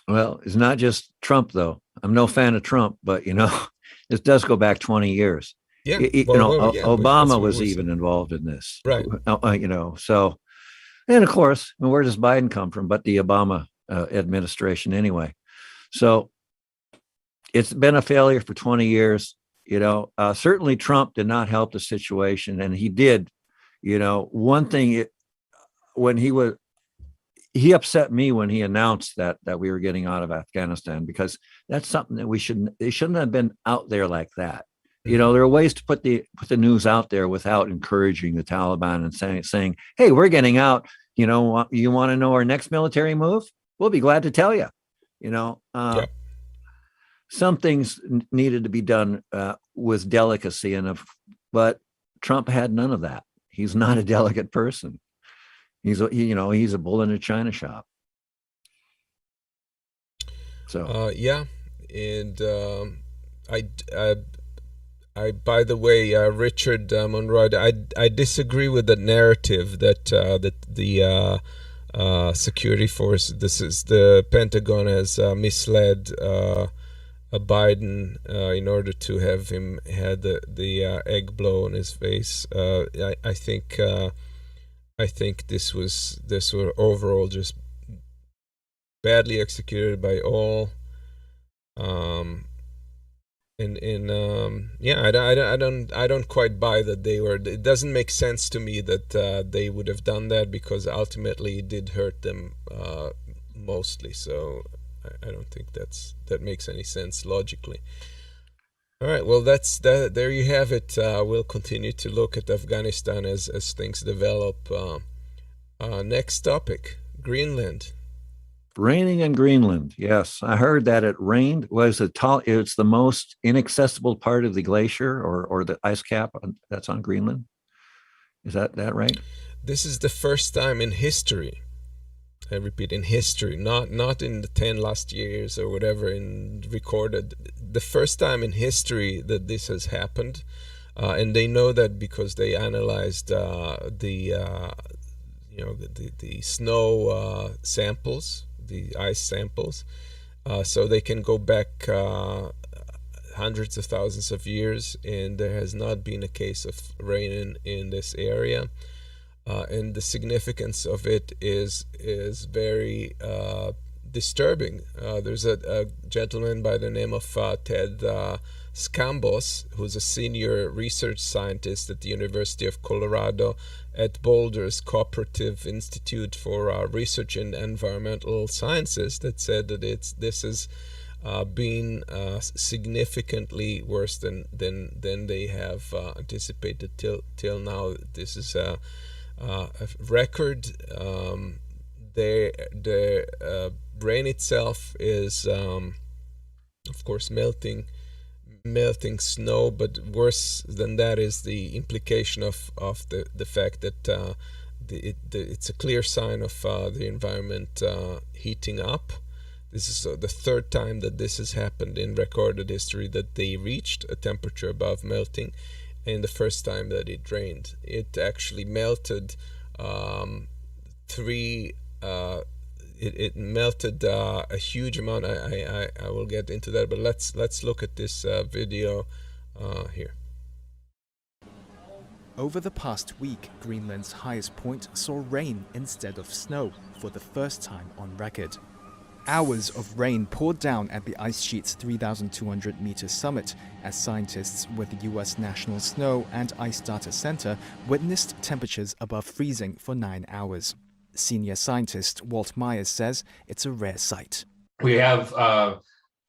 well, it's not just Trump, though. I'm no fan of Trump, but this does go back 20 years. Yeah, Obama was even involved in this, right? So, and of course, where does Biden come from? But the Obama administration, anyway. So, it's been a failure for 20 years. Certainly Trump did not help the situation, and he did. One thing, when he upset me when he announced that we were getting out of Afghanistan, because that's something that they shouldn't have been out there like that. There are ways to put the news out there without encouraging the Taliban and saying, hey, we're getting out. You want to know our next military move? We'll be glad to tell you. Yeah. Some things needed to be done with delicacy, but Trump had none of that. He's not a delicate person. He's a bull in a china shop. So yeah, and I by the way, Richard Monroe, I disagree with the narrative that the security force, the Pentagon has misled Biden in order to have him had the egg blow on his face. I think this were overall just badly executed by all. I don't quite buy that they were. It doesn't make sense to me that they would have done that, because ultimately it did hurt them mostly. So I don't think that makes any sense logically. All right, well, there you have it. We'll continue to look at Afghanistan as things develop. Next topic, Greenland. Raining in Greenland. Yes, I heard that it rained. It's the most inaccessible part of the glacier or the ice cap that's on Greenland. Is that right? This is the first time in history. I repeat, in history, not in the 10 last years or whatever in recorded. The first time in history that this has happened, and they know that because they analyzed the snow samples, the ice samples, so they can go back hundreds of thousands of years, and there has not been a case of rain in this area. And the significance of it is very disturbing. There's a gentleman by the name of Ted Scambos, who's a senior research scientist at the University of Colorado at Boulder's Cooperative Institute for Research in Environmental Sciences, that said that this has been significantly worse than they have anticipated till now. This is a record. The rain itself is of course melting snow, but worse than that is the implication of the fact that it's a clear sign of the environment heating up. This is the third time that this has happened in recorded history, that they reached a temperature above melting, and the first time that it rained. It actually melted it melted a huge amount. I will get into that, but let's look at this video here. Over the past week, Greenland's highest point saw rain instead of snow for the first time on record. Hours of rain poured down at the ice sheet's 3,200-meter summit as scientists with the U.S. National Snow and Ice Data Center witnessed temperatures above freezing for 9 hours. Senior scientist Walt Myers says it's a rare sight. We have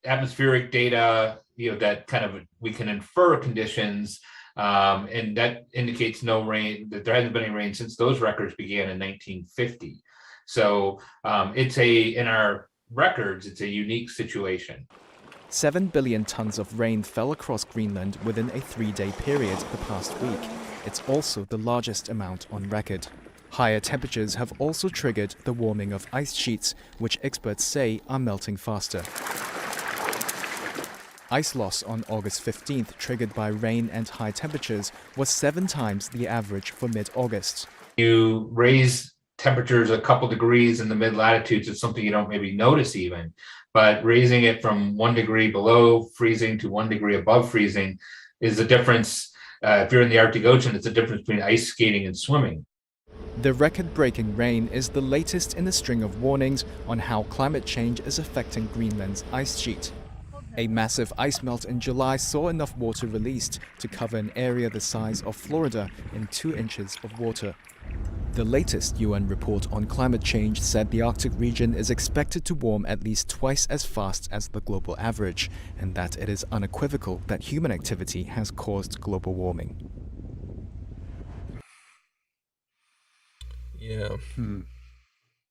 atmospheric data, that kind of we can infer conditions, and that indicates no rain, that there hasn't been any rain since those records began in 1950. So in our records, it's a unique situation. 7 billion tons of rain fell across Greenland within a 3-day period the past week. It's also the largest amount on record. Higher temperatures have also triggered the warming of ice sheets, which experts say are melting faster. Ice loss on August 15th, triggered by rain and high temperatures, was 7 times the average for mid-August. You raise temperatures a couple degrees in the mid-latitudes, it's something you don't maybe notice even, but raising it from 1 degree below freezing to 1 degree above freezing is the difference. If you're in the Arctic Ocean, it's the difference between ice skating and swimming. The record-breaking rain is the latest in a string of warnings on how climate change is affecting Greenland's ice sheet. A massive ice melt in July saw enough water released to cover an area the size of Florida in 2 inches of water. The latest UN report on climate change said the Arctic region is expected to warm at least twice as fast as the global average, and that it is unequivocal that human activity has caused global warming. Yeah.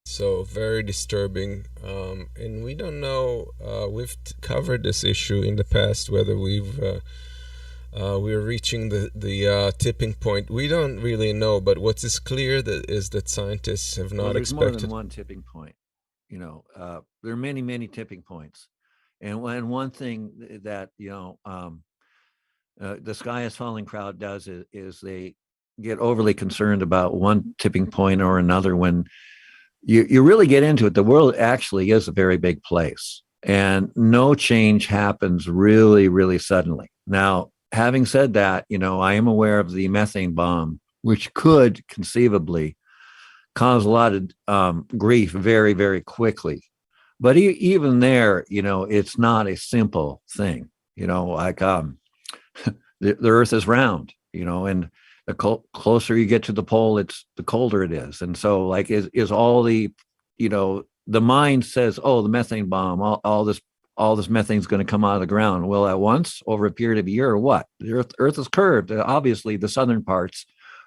So very disturbing, and we don't know. We've covered this issue in the past, whether we're reaching the tipping point. We don't really know, but what is clear is that scientists have not there's expected. more than one tipping point. There are many tipping points, and one thing that the Sky is Falling crowd does is they get overly concerned about one tipping point or another when you really get into it. The world actually is a very big place, and no change happens really suddenly. Now, having said that, I am aware of the methane bomb, which could conceivably cause a lot of grief very quickly. But even there, it's not a simple thing. The Earth is round, and the closer you get to the pole, the colder it is. And so is all the mind says, oh, the methane bomb, all this methane is going to come out of the ground. Well, at once over a period of a year or what? The Earth is curved. Obviously the southern parts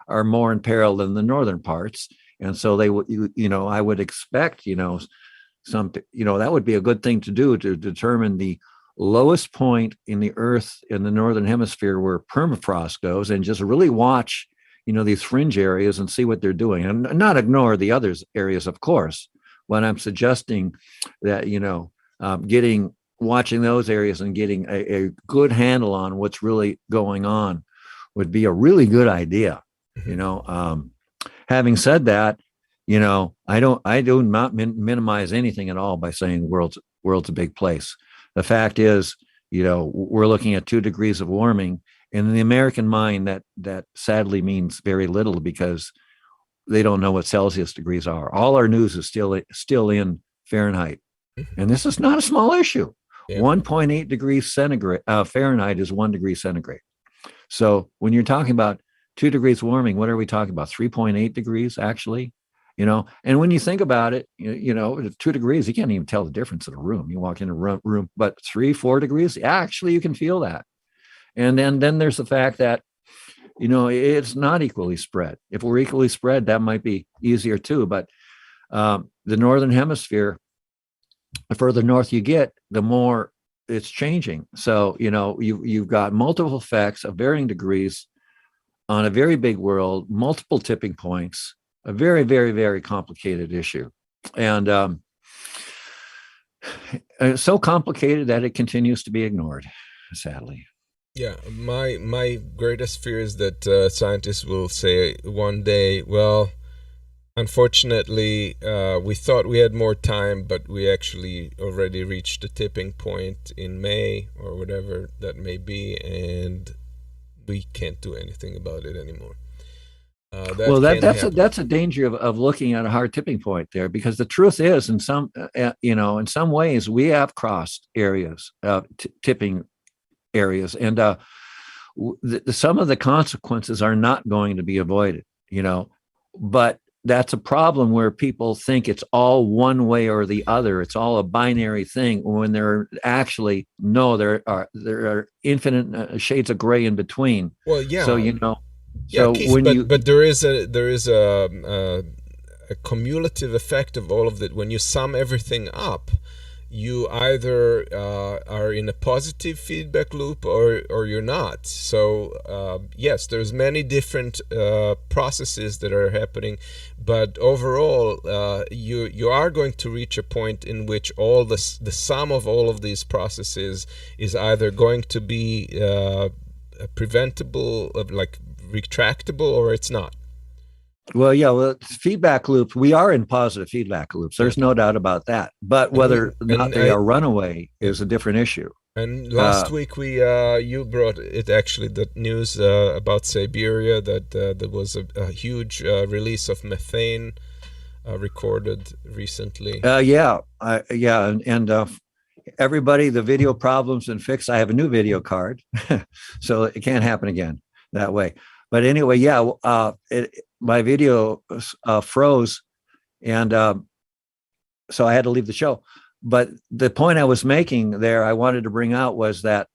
are more in peril than the northern parts. And so I would expect, that would be a good thing to do, to determine the lowest point in the Earth in the northern hemisphere where permafrost goes, and just really watch, these fringe areas and see what they're doing, and not ignore the other areas, of course. But I'm suggesting that, watching those areas and getting a good handle on what's really going on would be a really good idea. Having said that, I do not minimize anything at all by saying world's a big place. The fact is, we're looking at 2 degrees of warming, and in the American mind, that sadly means very little, because they don't know what Celsius degrees are. All our news is still in Fahrenheit, and this is not a small issue. Yeah. 1.8 degrees centigrade Fahrenheit is 1 degree centigrade. So when you're talking about 2 degrees warming, what are we talking about? 3.8 degrees actually. And when you think about it, 2 degrees, you can't even tell the difference in a room. You walk in a room, but 3-4 degrees, actually, you can feel that. And then there's the fact that, it's not equally spread. If we're equally spread, that might be easier too. But the northern hemisphere, the further north you get, the more it's changing. So, you've got multiple effects of varying degrees on a very big world, multiple tipping points. A very, very, very complicated issue, and so complicated that it continues to be ignored, sadly. Yeah, my greatest fear is that scientists will say one day, well, unfortunately, we thought we had more time, but we actually already reached the tipping point in May or whatever that may be, and we can't do anything about it anymore. That's a danger of looking at a hard tipping point there, because the truth is, in some ways, we have crossed areas, tipping areas, and some of the consequences are not going to be avoided. But that's a problem where people think it's all one way or the other. It's all a binary thing, when there actually there are infinite shades of gray in between. Well, yeah. So Yeah, so Keith, but there is a cumulative effect of all of that. When you sum everything up, you either are in a positive feedback loop or you're not. So yes, there's many different processes that are happening, but overall, you are going to reach a point in which all the sum of all of these processes is either going to be preventable, like retractable, or it's not. Well, feedback loops, we are in positive feedback loops. There's no doubt about that. But whether or not they are runaway is a different issue. And last week you brought it, actually, the news about Siberia, that there was a huge release of methane recorded recently. everybody, the video problem's been fixed. I have a new video card, so it can't happen again that way. But anyway, yeah, my video froze, and so I had to leave the show. But the point I was making there, I wanted to bring out was that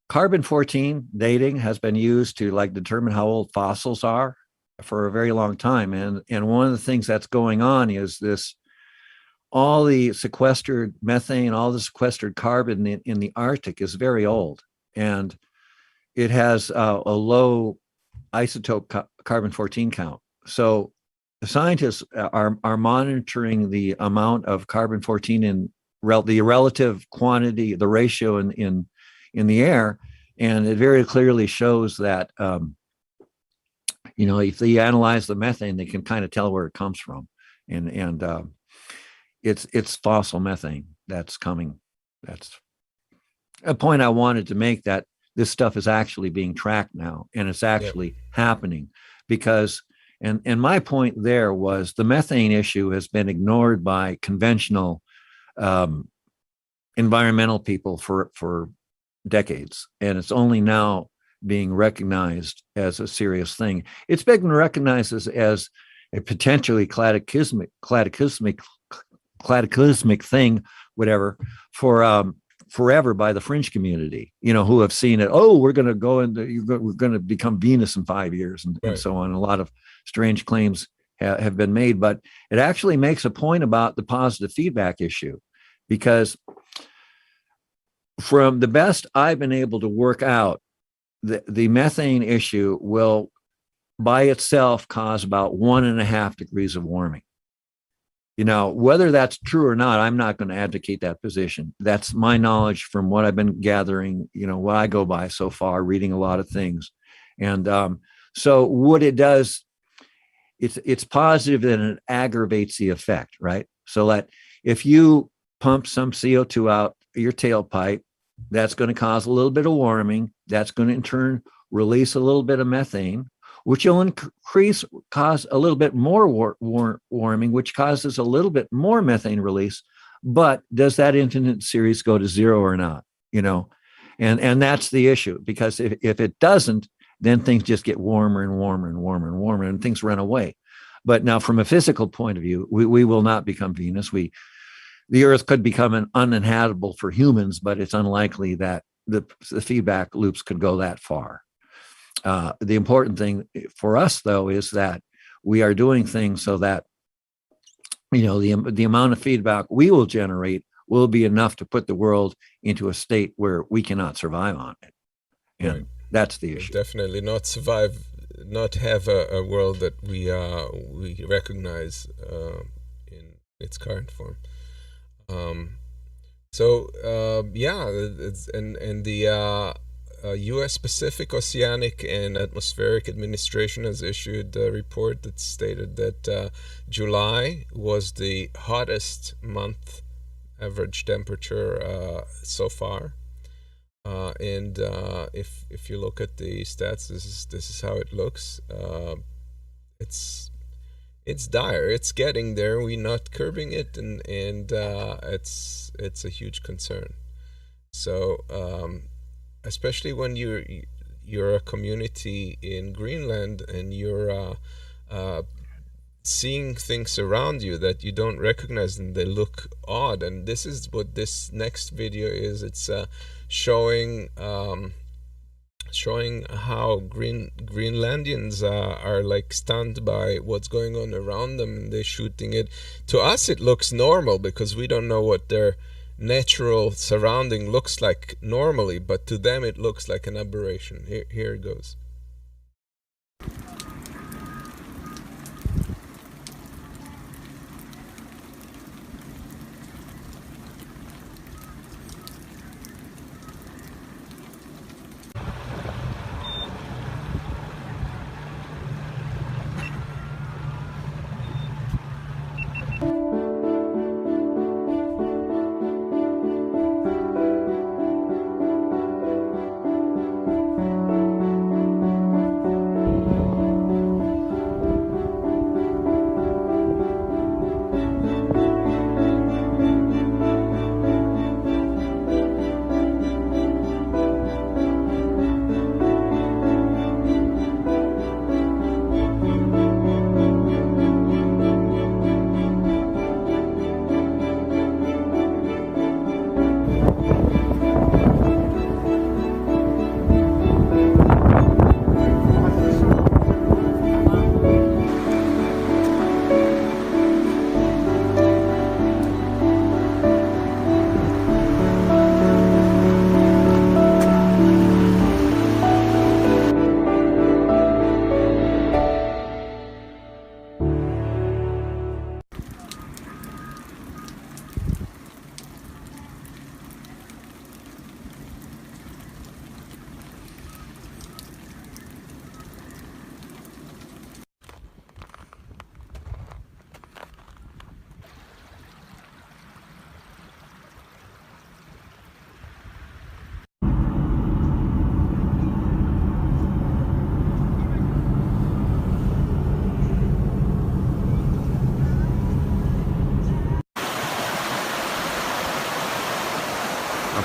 carbon-14 dating has been used to like determine how old fossils are for a very long time. And one of the things that's going on is this, all the sequestered methane, all the sequestered carbon in the Arctic is very old. And it has a low isotope carbon-14 count. So the scientists are monitoring the amount of carbon-14 in the relative quantity, the ratio in the air, and it very clearly shows that if they analyze the methane, they can kind of tell where it comes from, and it's fossil methane that's coming. That's a point I wanted to make, that this stuff is actually being tracked now, and it's actually happening, because and my point there was the methane issue has been ignored by conventional environmental people for decades, and it's only now being recognized as a serious thing. It's been recognized as a potentially cataclysmic thing, whatever, for forever by the fringe community, who have seen it. Oh, we're going to go we're going to become Venus in 5 years, and so on. A lot of strange claims have been made, but it actually makes a point about the positive feedback issue, because from the best I've been able to work out, the methane issue will by itself cause about 1.5 degrees of warming. Whether that's true or not, I'm not going to advocate that position. That's my knowledge from what I've been gathering, what I go by so far, reading a lot of things. And so what it does, it's positive, and it aggravates the effect, right? So that if you pump some CO2 out your tailpipe, that's going to cause a little bit of warming. That's going to in turn release a little bit of methane, which will cause a little bit more warming, which causes a little bit more methane release. But does that infinite series go to zero or not? And that's the issue, because if it doesn't, then things just get warmer and warmer and warmer and warmer, and things run away. But now, from a physical point of view, we will not become Venus. The Earth could become uninhabitable for humans, but it's unlikely that the feedback loops could go that far. The important thing for us, though, is that we are doing things so that the amount of feedback we will generate will be enough to put the world into a state where we cannot survive on it. And that's the issue. Definitely not survive, not have a world that we recognize in its current form. The U.S. Pacific Oceanic and Atmospheric Administration has issued a report that stated that July was the hottest month average temperature so far. If you look at the stats, this is how it looks. It's dire. It's getting there. We're not curbing it, and it's a huge concern. So especially when you're a community in Greenland, and you're seeing things around you that you don't recognize, and they look odd. And this is what this next video is. It's showing how Greenlandians are like stunned by what's going on around them, and they're shooting it. To us, it looks normal because we don't know what their natural surrounding looks like normally, but to them it looks like an aberration. Here it goes.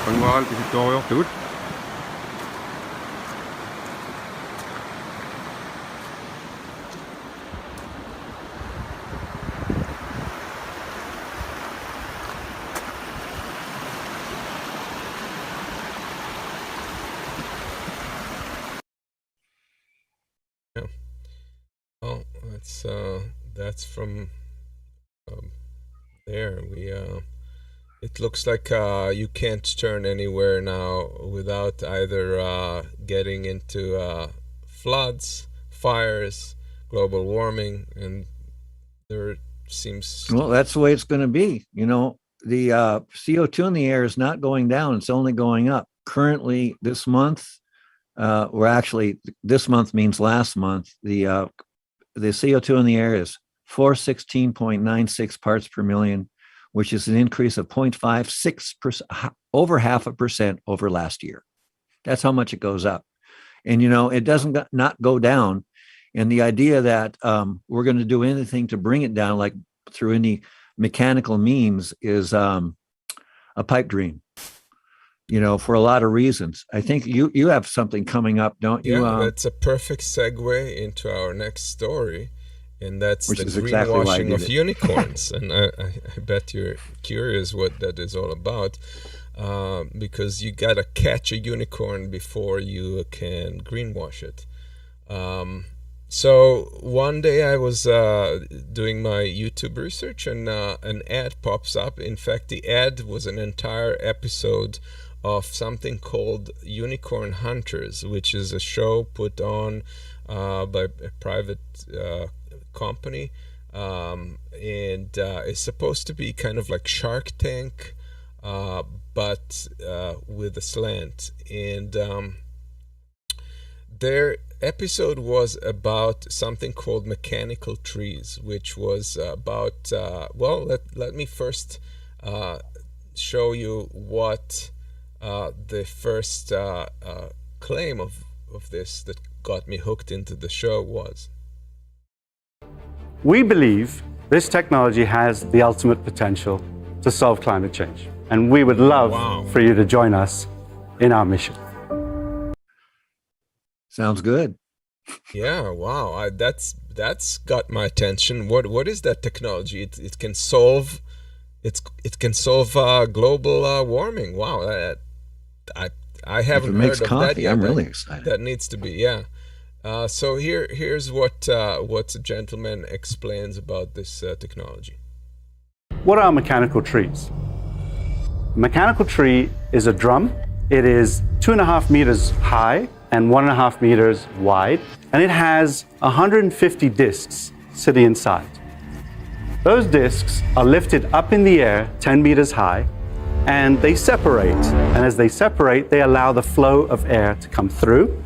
Bengal territorial dude. Yeah. Oh, that's from there. It looks like you can't turn anywhere now without either getting into floods, fires, global warming, and there seems. Well, that's the way it's going to be. You know, the CO2 in the air is not going down; it's only going up. Currently, this month, this month means last month. The CO2 in the air is 416.96 parts per million, which is an increase of 0.56%, over 0.5% over last year. That's how much it goes up. And, you know, it doesn't not go down. And the idea that we're going to do anything to bring it down, like through any mechanical means, is a pipe dream, you know, for a lot of reasons. I think you have something coming up, don't you? Yeah, that's a perfect segue into our next story. And that's the greenwashing of unicorns. And I bet you're curious what that is all about, because you got to catch a unicorn before you can greenwash it. So one day I was doing my YouTube research, and an ad pops up. In fact, the ad was an entire episode of something called Unicorn Hunters, which is a show put on by a private company, and it's supposed to be kind of like Shark Tank, but with a slant. And their episode was about something called mechanical trees, which was about let me first show you what the first claim of this that got me hooked into the show was. We believe this technology has the ultimate potential to solve climate change, and we would love for you to join us in our mission. Sounds good. Yeah, wow. That's got my attention. What is that technology? It can solve global warming. Wow, I haven't heard of that yet. I'm really excited. That needs to be, yeah. So here's what the gentleman explains about this technology. What are mechanical trees? A mechanical tree is a drum. It is 2.5 meters high and 1.5 meters wide, and it has 150 discs sitting inside. Those discs are lifted up in the air 10 meters high, and they separate. And as they separate, they allow the flow of air to come through.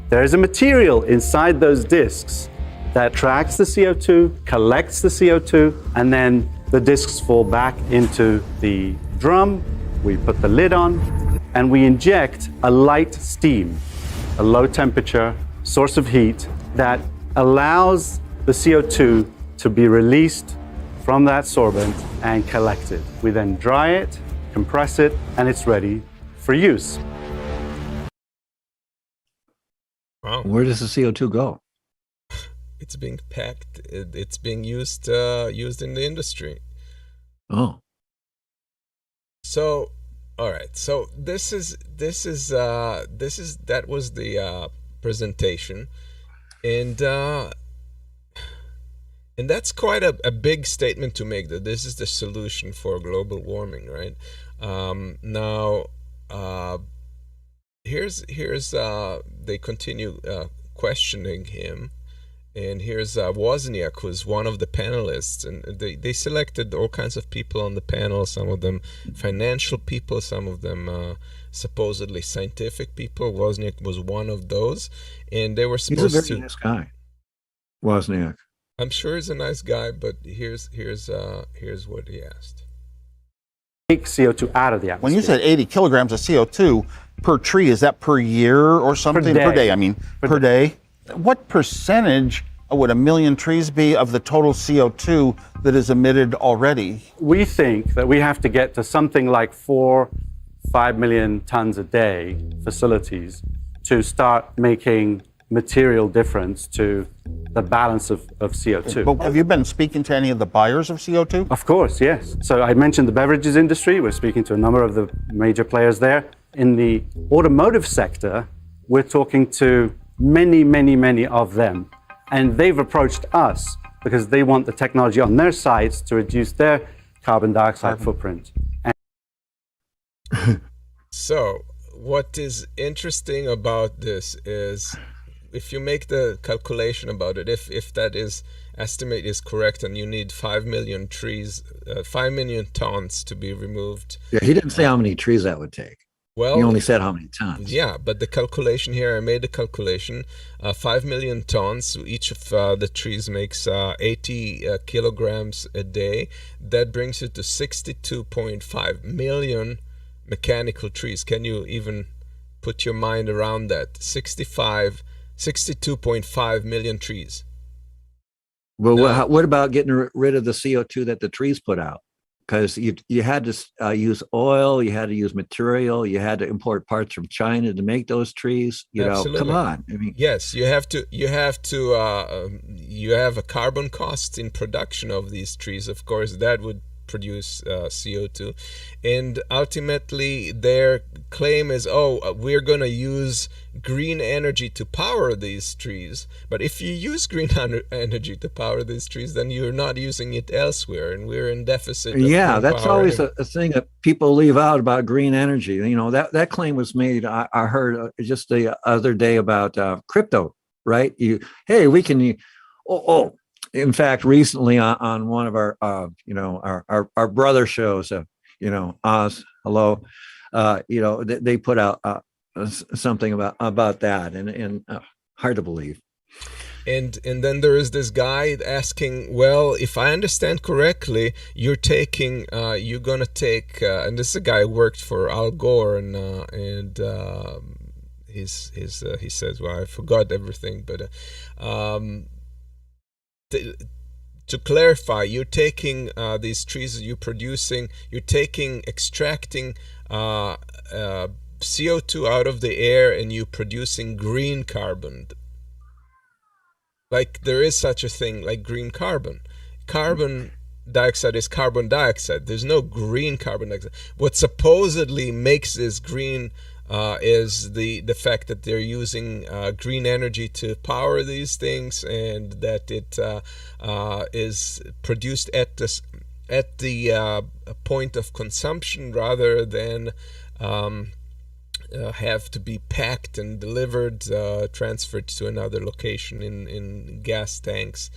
There is a material inside those discs that tracks the CO2, collects the CO2, and then the discs fall back into the drum. We put the lid on, and we inject a light steam, a low temperature source of heat that allows the CO2 to be released from that sorbent and collected. We then dry it, compress it, and it's ready for use. Wow. Where does the CO2 go? It's being packed. It's being used in the industry. Oh. So, all right. So that was the presentation, and that's quite a big statement to make, that this is the solution for global warming, right? Now, here's they continue questioning him. And here's Wozniak, who's one of the panelists, and they selected all kinds of people on the panel, some of them financial people, some of them supposedly scientific people. Wozniak was one of those, and they were supposed to... He's a very nice guy, Wozniak. I'm sure he's a nice guy, but here's what he asked. Take CO2 out of the atmosphere. When you said 80 kilograms of CO2 per tree, is that per year or something? Per day. I mean, per day. What percentage would 1 million trees be of the total CO2 that is emitted already? We think that we have to get to something like 4 5 million tons a day facilities to start making material difference to the balance of CO2. But have you been speaking to any of the buyers of CO2? Of course, yes. So I mentioned the beverages industry. We're speaking to a number of the major players there. In the automotive sector, we're talking to many, many, many of them. And they've approached us because they want the technology on their sites to reduce their carbon dioxide footprint. So, what is interesting about this is, if you make the calculation about it, if that estimate is correct, and you need 5 million trees, 5 million tons to be removed. Yeah, he didn't say how many trees that would take. Well, he only said how many tons. Yeah, but the calculation here, I made the calculation, 5 million tons, each of the trees makes 80 kilograms a day. That brings it to 62.5 million mechanical trees. Can you even put your mind around that? 62.5 million trees. Well, what about getting rid of the CO2 that the trees put out? Because you had to use oil, you had to use material, you had to import parts from China to make those trees. Absolutely. Come on. I mean, yes, you have a carbon cost in production of these trees. Of course, that would produce CO2, and ultimately their claim is, we're going to use green energy to power these trees. But if you use green energy to power these trees, then you're not using it elsewhere, and we're in deficit of yeah, green that's power always a thing that people leave out about green energy. That claim was made, I heard just the other day about crypto, right? We can in fact, recently on one of our our brother shows, Oz, hello, they put out something about that, and hard to believe. And then there is this guy asking, well, if I understand correctly, you're gonna take, and this is a guy who worked for Al Gore, and he says, well, I forgot everything, but to clarify, you're taking these trees you're producing, extracting CO2 out of the air, and you're producing green carbon. Like, there is such a thing like green carbon. Carbon dioxide is carbon dioxide. There's no green carbon dioxide. What supposedly makes this green is the fact that they're using green energy to power these things, and that it is produced at the point of consumption, rather than have to be packed and delivered, transferred to another location in gas tanks.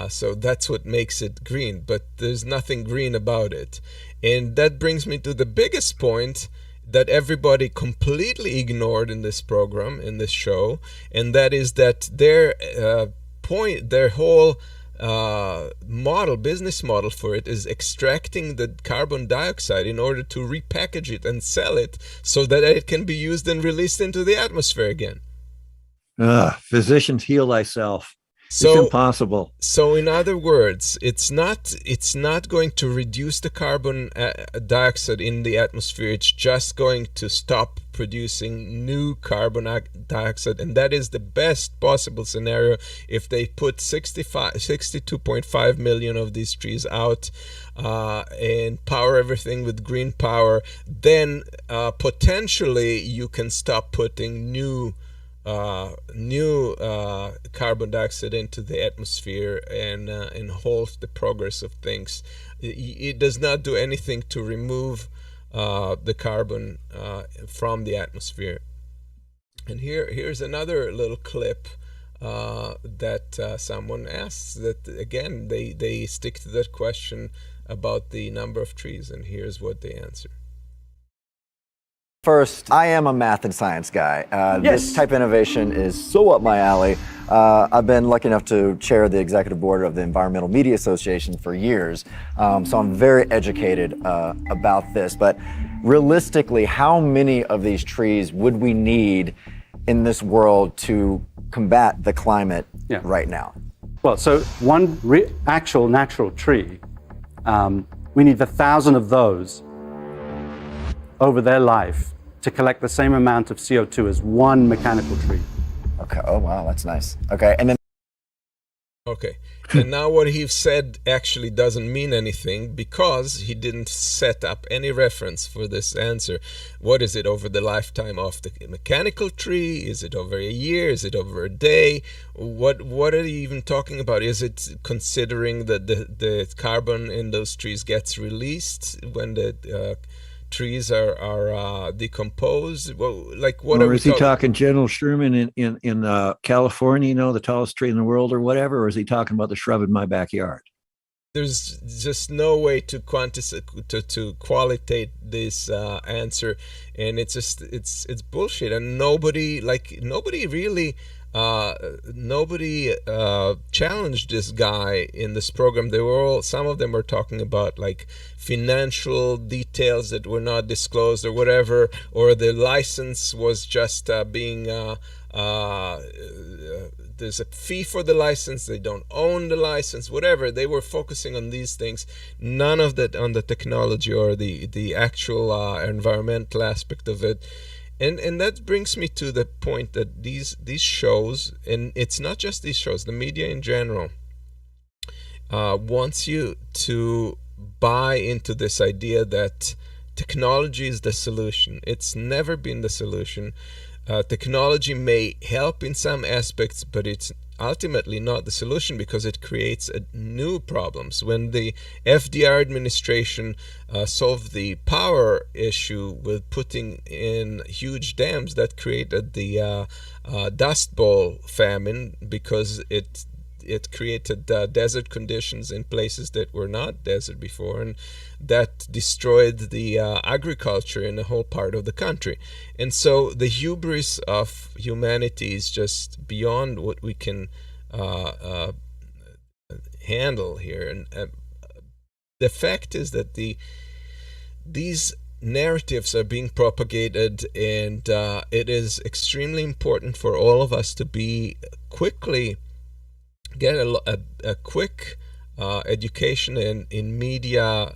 So that's what makes it green, but there's nothing green about it. And that brings me to the biggest point that everybody completely ignored in this program, in this show, and that is that their whole business model for it is extracting the carbon dioxide in order to repackage it and sell it so that it can be used and released into the atmosphere again. Physicians, heal thyself. So, it's impossible. So in other words, it's not going to reduce the carbon dioxide in the atmosphere. It's just going to stop producing new carbon dioxide, and that is the best possible scenario. If they put 62.5 million of these trees out and power everything with green power, then potentially you can stop putting new carbon dioxide into the atmosphere and halt the progress of things. It does not do anything to remove the carbon from the atmosphere. And here's another little clip that someone asks, that again they stick to that question about the number of trees, and here's what they answer. First, I am a math and science guy. This type of innovation is so up my alley. I've been lucky enough to chair the executive board of the Environmental Media Association for years, so I'm very educated about this. But realistically, how many of these trees would we need in this world to combat the climate right now? Well, so one actual natural tree, we need 1,000 of those over their life to collect the same amount of CO2 as one mechanical tree. Okay. Oh, wow. That's nice. Okay. And then. Okay. And now what he said actually doesn't mean anything because he didn't set up any reference for this answer. What is it over the lifetime of the mechanical tree? Is it over a year? Is it over a day? What are you even talking about? Is it considering that the carbon in those trees gets released when the trees are decomposed? Well, like what? Or is he talking General Sherman in California, you know, the tallest tree in the world or whatever? Or is he talking about the shrub in my backyard? There's just no way to qualitate this answer, and it's just it's bullshit. And nobody really challenged this guy in this program. Some of them were talking about like financial details that were not disclosed or whatever, or the license was just being there's a fee for the license, they don't own the license, whatever. They were focusing on these things, none of that on the technology or the actual environmental aspect of it. And that brings me to the point that these shows, and it's not just these shows, the media in general wants you to buy into this idea that technology is the solution. It's never been the solution. Technology may help in some aspects, but it's ultimately not the solution because it creates new problems. When the FDR administration solved the power issue with putting in huge dams, that created the Dust Bowl famine because it created desert conditions in places that were not desert before, and that destroyed the agriculture in a whole part of the country. And so the hubris of humanity is just beyond what we can handle here. And the fact is that these narratives are being propagated, and it is extremely important for all of us to be get a quick education in media,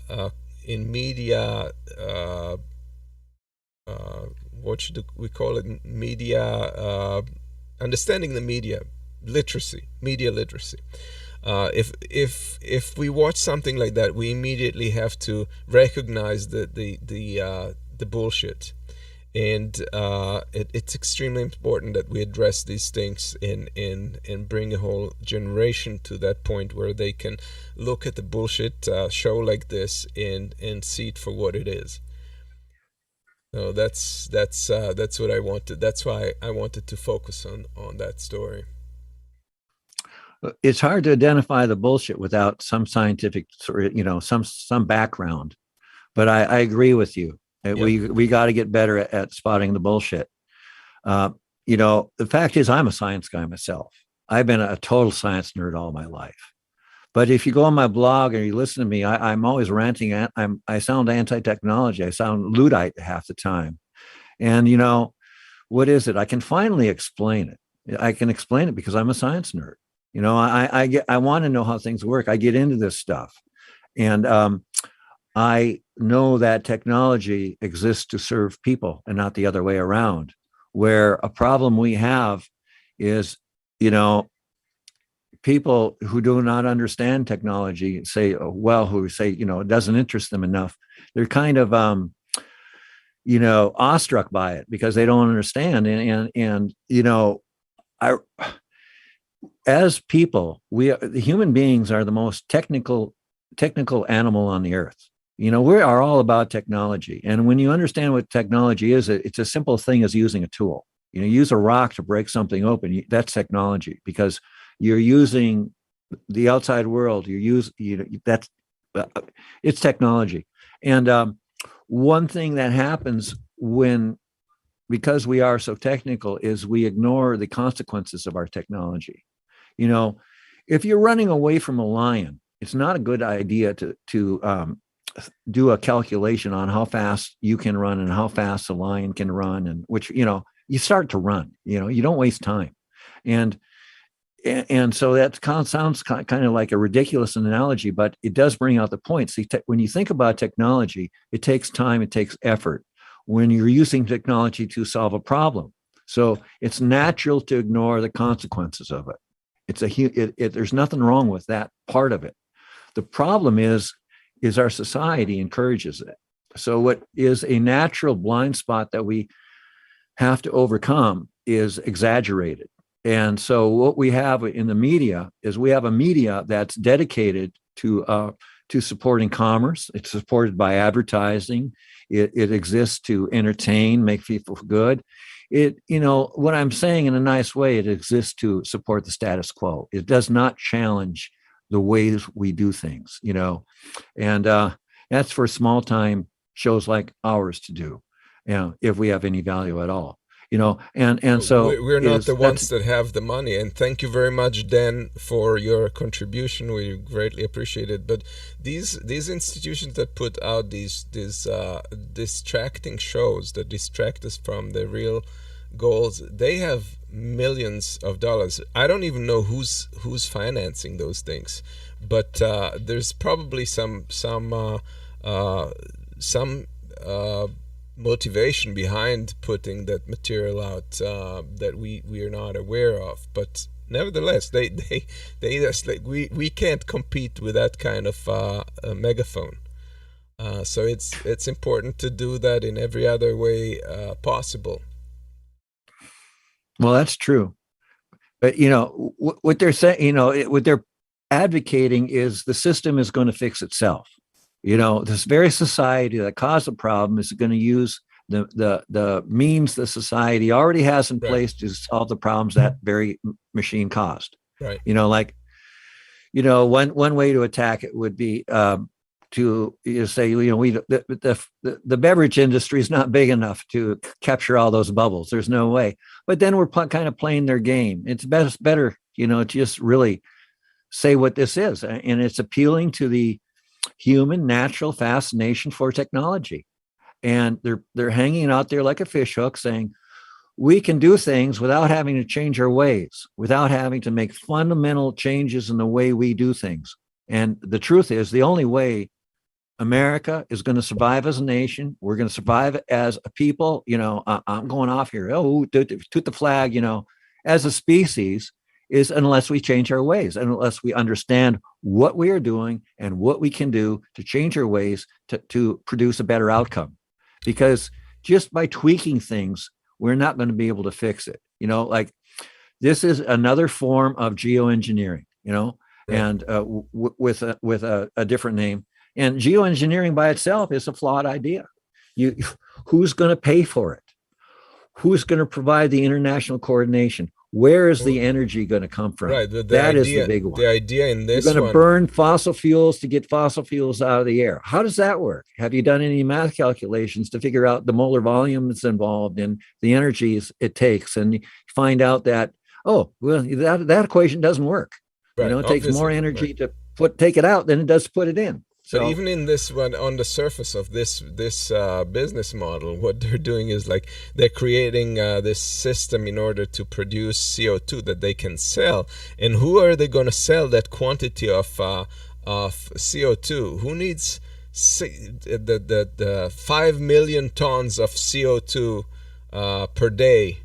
what should we call it? Media, understanding the media literacy, media literacy. If we watch something like that, we immediately have to recognize the bullshit. And it's extremely important that we address these things and bring a whole generation to that point where they can look at the bullshit show like this and see it for what it is. So that's what I wanted. That's why I wanted to focus on that story. It's hard to identify the bullshit without some scientific, some background. But I agree with you. We got to get better at spotting the bullshit. The fact is, I'm a science guy myself. I've been a total science nerd all my life. But if you go on my blog and you listen to me, I'm always ranting. I sound anti-technology. I sound Luddite half the time. And what is it? I can finally explain it. I can explain it because I'm a science nerd. I want to know how things work. I get into this stuff, and I know that technology exists to serve people and not the other way around, where a problem we have is, people who do not understand technology who say, it doesn't interest them enough. They're kind of, awestruck by it because they don't understand. As people, the human beings are the most technical animal on the earth. We are all about technology. And when you understand what technology is, it's a simple thing as using a tool. Use a rock to break something open. That's technology because you're using the outside world. It's technology. And one thing that happens because we are so technical is we ignore the consequences of our technology. If you're running away from a lion, it's not a good idea to do a calculation on how fast you can run and how fast a lion can run, and which you start to run. You don't waste time, and so that sounds kind of like a ridiculous analogy, but it does bring out the point. See, when you think about technology, it takes time, it takes effort. when you're using technology to solve a problem. So it's natural to ignore the consequences of it. There's nothing wrong with that part of it. The problem is our society encourages it. So what is a natural blind spot that we have to overcome is exaggerated. And so what we have in the media is we have a media that's dedicated to supporting commerce. It's supported by advertising. It exists to entertain, make people feel good. What I'm saying in a nice way, it exists to support the status quo. It does not challenge the ways we do things, and that's for small time shows like ours to do, if we have any value at all. And so we're not the ones that have the money. And thank you very much, Dan, for your contribution. We greatly appreciate it. But these institutions that put out these distracting shows that distract us from the real goals, they have millions of dollars. I don't even know who's financing those things, but there's probably some motivation behind putting that material out that we are not aware of. But nevertheless, they just like we can't compete with that kind of a megaphone. So it's important to do that in every other way possible. Well, that's true. But what they're saying, what they're advocating is the system is going to fix itself. This very society that caused the problem is going to use the means the society already has in place to solve the problems that very machine caused. Right. One way to attack it would be to say, the beverage industry is not big enough to capture all those bubbles. There's no way. But then we're kind of playing their game. It's better, just really say what this is, and it's appealing to the human natural fascination for technology, and they're hanging out there like a fishhook saying we can do things without having to change our ways, without having to make fundamental changes in the way we do things. And the truth is, the only way America is going to survive as a nation, we're going to survive as a people, I'm going off here, toot the flag, as a species, is unless we change our ways, and unless we understand what we are doing and what we can do to change our ways to produce a better outcome. Because just by tweaking things, we're not going to be able to fix it. Like this is another form of geoengineering, and with a different name. And geoengineering by itself is a flawed idea. Who's going to pay for it? Who's going to provide the international coordination? Where is the energy going to come from? Right. That is the big one. The idea in this You're going to burn fossil fuels to get fossil fuels out of the air. How does that work? Have you done any math calculations to figure out the molar volume that's involved and the energies it takes? And you find out that, that equation doesn't work. Right. It takes more energy to take it out than it does to put it in. But even in this one, on the surface of this business model, what they're doing is like they're creating this system in order to produce CO2 that they can sell. And who are they going to sell that quantity of CO2? Who needs the 5 million tons of CO2 per day?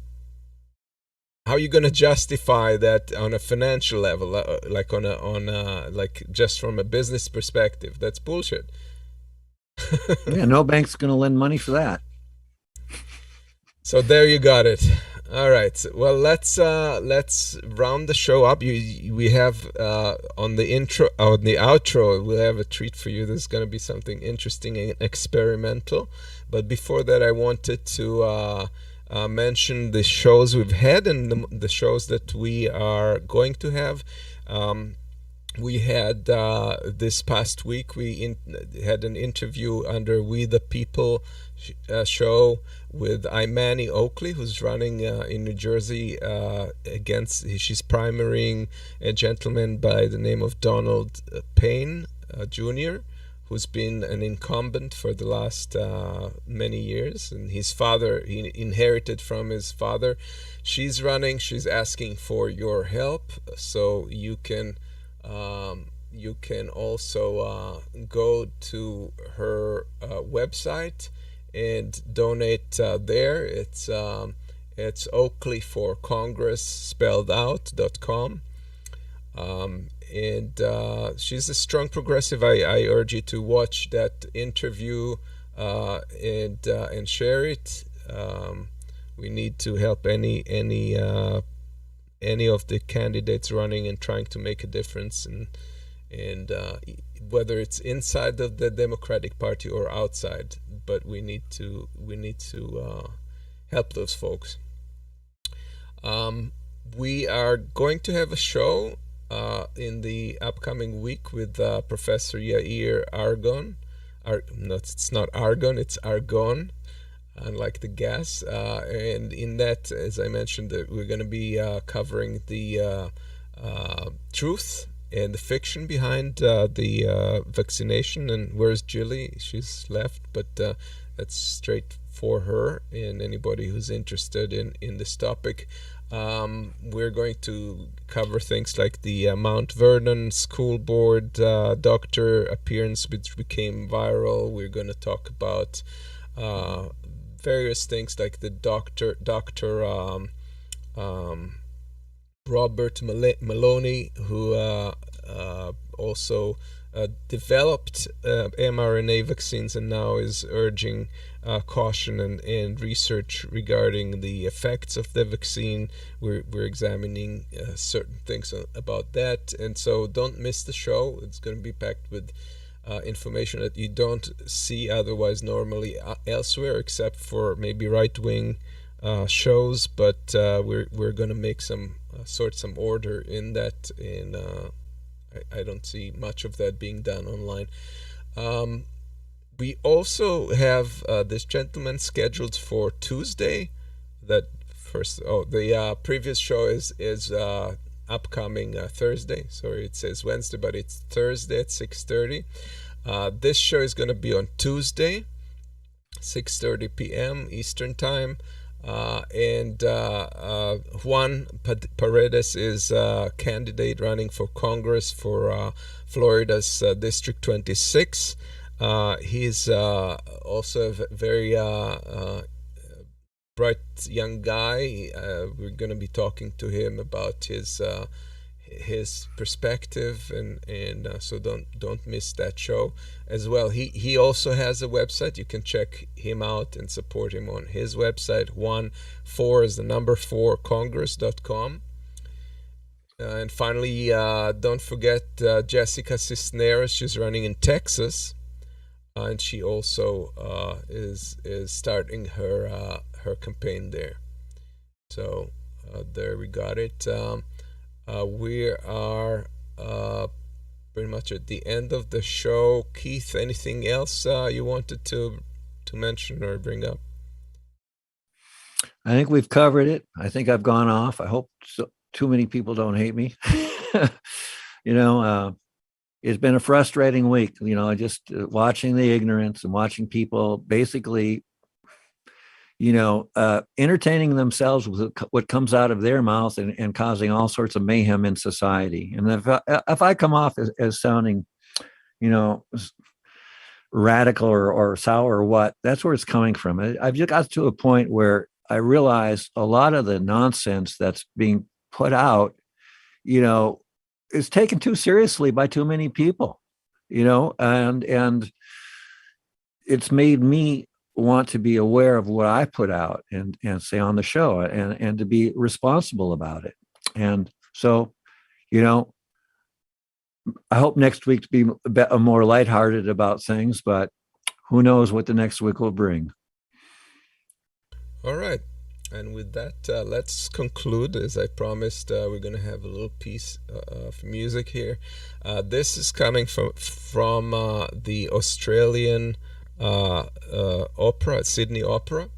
How are you going to justify that on a financial level, like like just from a business perspective? That's bullshit. Yeah, no bank's going to lend money for that. So there you got it. All right. Well, let's round the show up. We have on the outro, we'll have a treat for you. There's going to be something interesting and experimental. But before that, I wanted to mention the shows we've had and the shows that we are going to have. We had this past week, we had an interview under We the People show with Imani Oakley, who's running in New Jersey she's primarying a gentleman by the name of Donald Payne Jr., who's been an incumbent for the last many years, and he inherited from his father. She's running, she's asking for your help, so you can also go to her website and donate there. It's Oakley for Congress spelled out.com. And she's a strong progressive. I urge you to watch that interview and share it. We need to help any of the candidates running and trying to make a difference, and whether it's inside of the Democratic Party or outside. But we need to help those folks. We are going to have a show in the upcoming week with Professor Yair Argon. No, it's not Argon, it's Argon, unlike the gas. And in that, as I mentioned, we're going to be covering the truth and the fiction behind the vaccination. And where's Jilly? She's left, but that's straight for her and anybody who's interested in this topic. We're going to cover things like the Mount Vernon School Board doctor appearance, which became viral. We're going to talk about various things like the Dr. Robert Maloney, who also developed mRNA vaccines and now is urging caution and research regarding the effects of the vaccine. We're examining certain things about that, and so don't miss the show. It's going to be packed with information that you don't see otherwise normally elsewhere, except for maybe right-wing shows. But we're going to make some some order in that, and I don't see much of that being done online. We also have this gentleman scheduled for Tuesday. The previous show is upcoming Thursday. Sorry, it says Wednesday, but it's Thursday at 6:30. This show is going to be on Tuesday, 6:30 p.m. Eastern Time. And Juan Paredes is a candidate running for Congress for Florida's District 26. He's also a very bright young guy. We're going to be talking to him about his perspective, and so don't miss that show as well. He also has a website. You can check him out and support him on his website. 4 Congress.com. And finally, don't forget Jessica Cisneros. She's running in Texas, and she also is starting her campaign there. So there we got it. We are pretty much at the end of the show. Keith, anything else you wanted to mention or bring up? I think we've covered it. I think I've gone off. I hope too many people don't hate me. It's been a frustrating week, just watching the ignorance and watching people basically entertaining themselves with what comes out of their mouth and causing all sorts of mayhem in society. And if I come off as sounding, radical or sour or what, that's where it's coming from. I've just got to a point where I realize a lot of the nonsense that's being put out, is taken too seriously by too many people, and it's made me want to be aware of what I put out and say on the show and to be responsible about it. And so, I hope next week to be a bit more lighthearted about things, but who knows what the next week will bring. All right. And with that, let's conclude. As I promised, we're going to have a little piece of music here. This is coming from the Australian opera, Sydney Opera.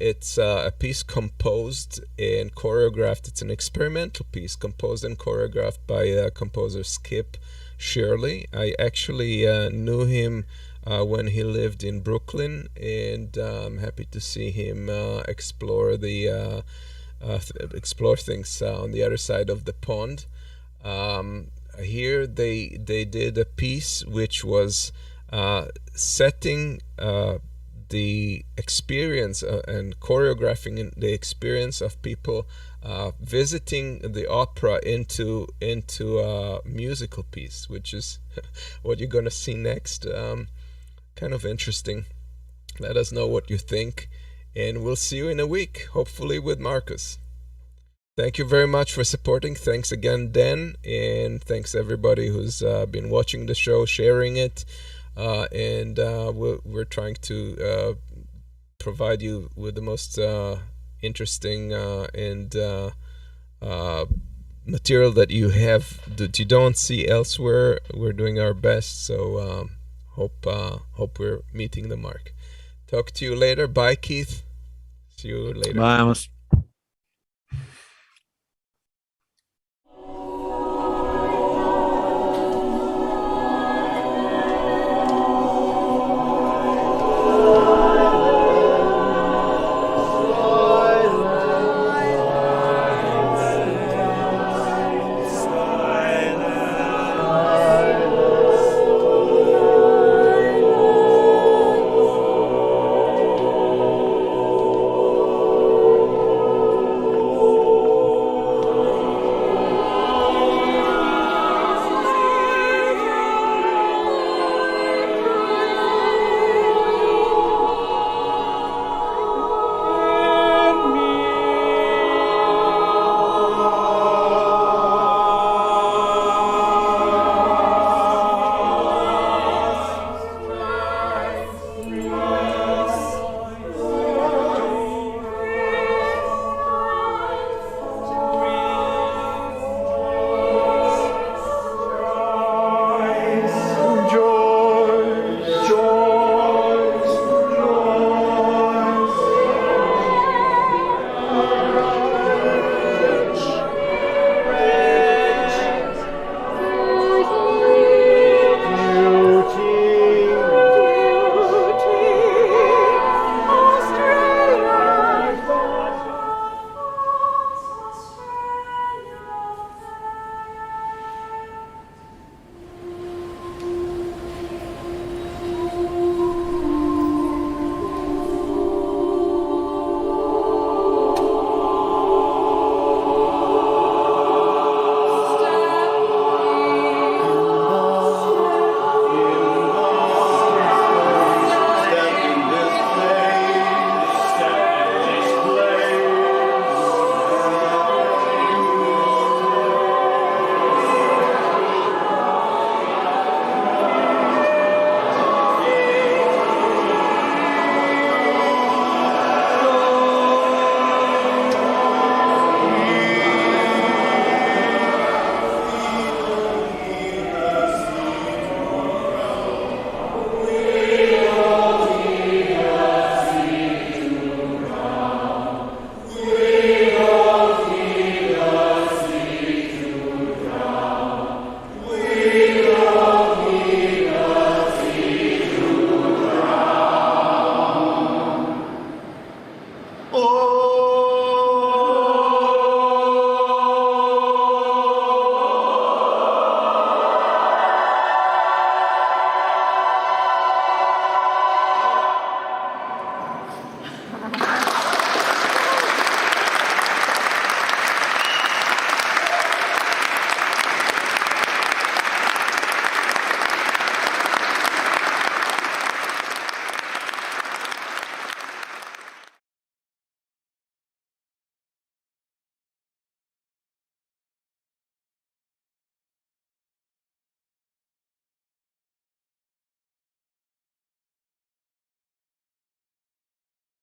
It's a piece composed and choreographed. It's an experimental piece composed and choreographed by composer Skip Shirley. I actually knew him when he lived in Brooklyn, and I'm happy to see him explore things on the other side of the pond. Here they did a piece which was setting the experience and choreographing the experience of people visiting the opera into a musical piece, which is what you're gonna see next. Kind of interesting. Let us know what you think, and we'll see you in a week, hopefully with Marcus. Thank you very much for supporting. Thanks again, Dan, and thanks everybody who's been watching the show, sharing it, and we're trying to provide you with the most interesting and material that you don't see elsewhere. We're doing our best, so hope we're meeting the mark. Talk to you later. Bye, Keith. See you later. Bye, Amos.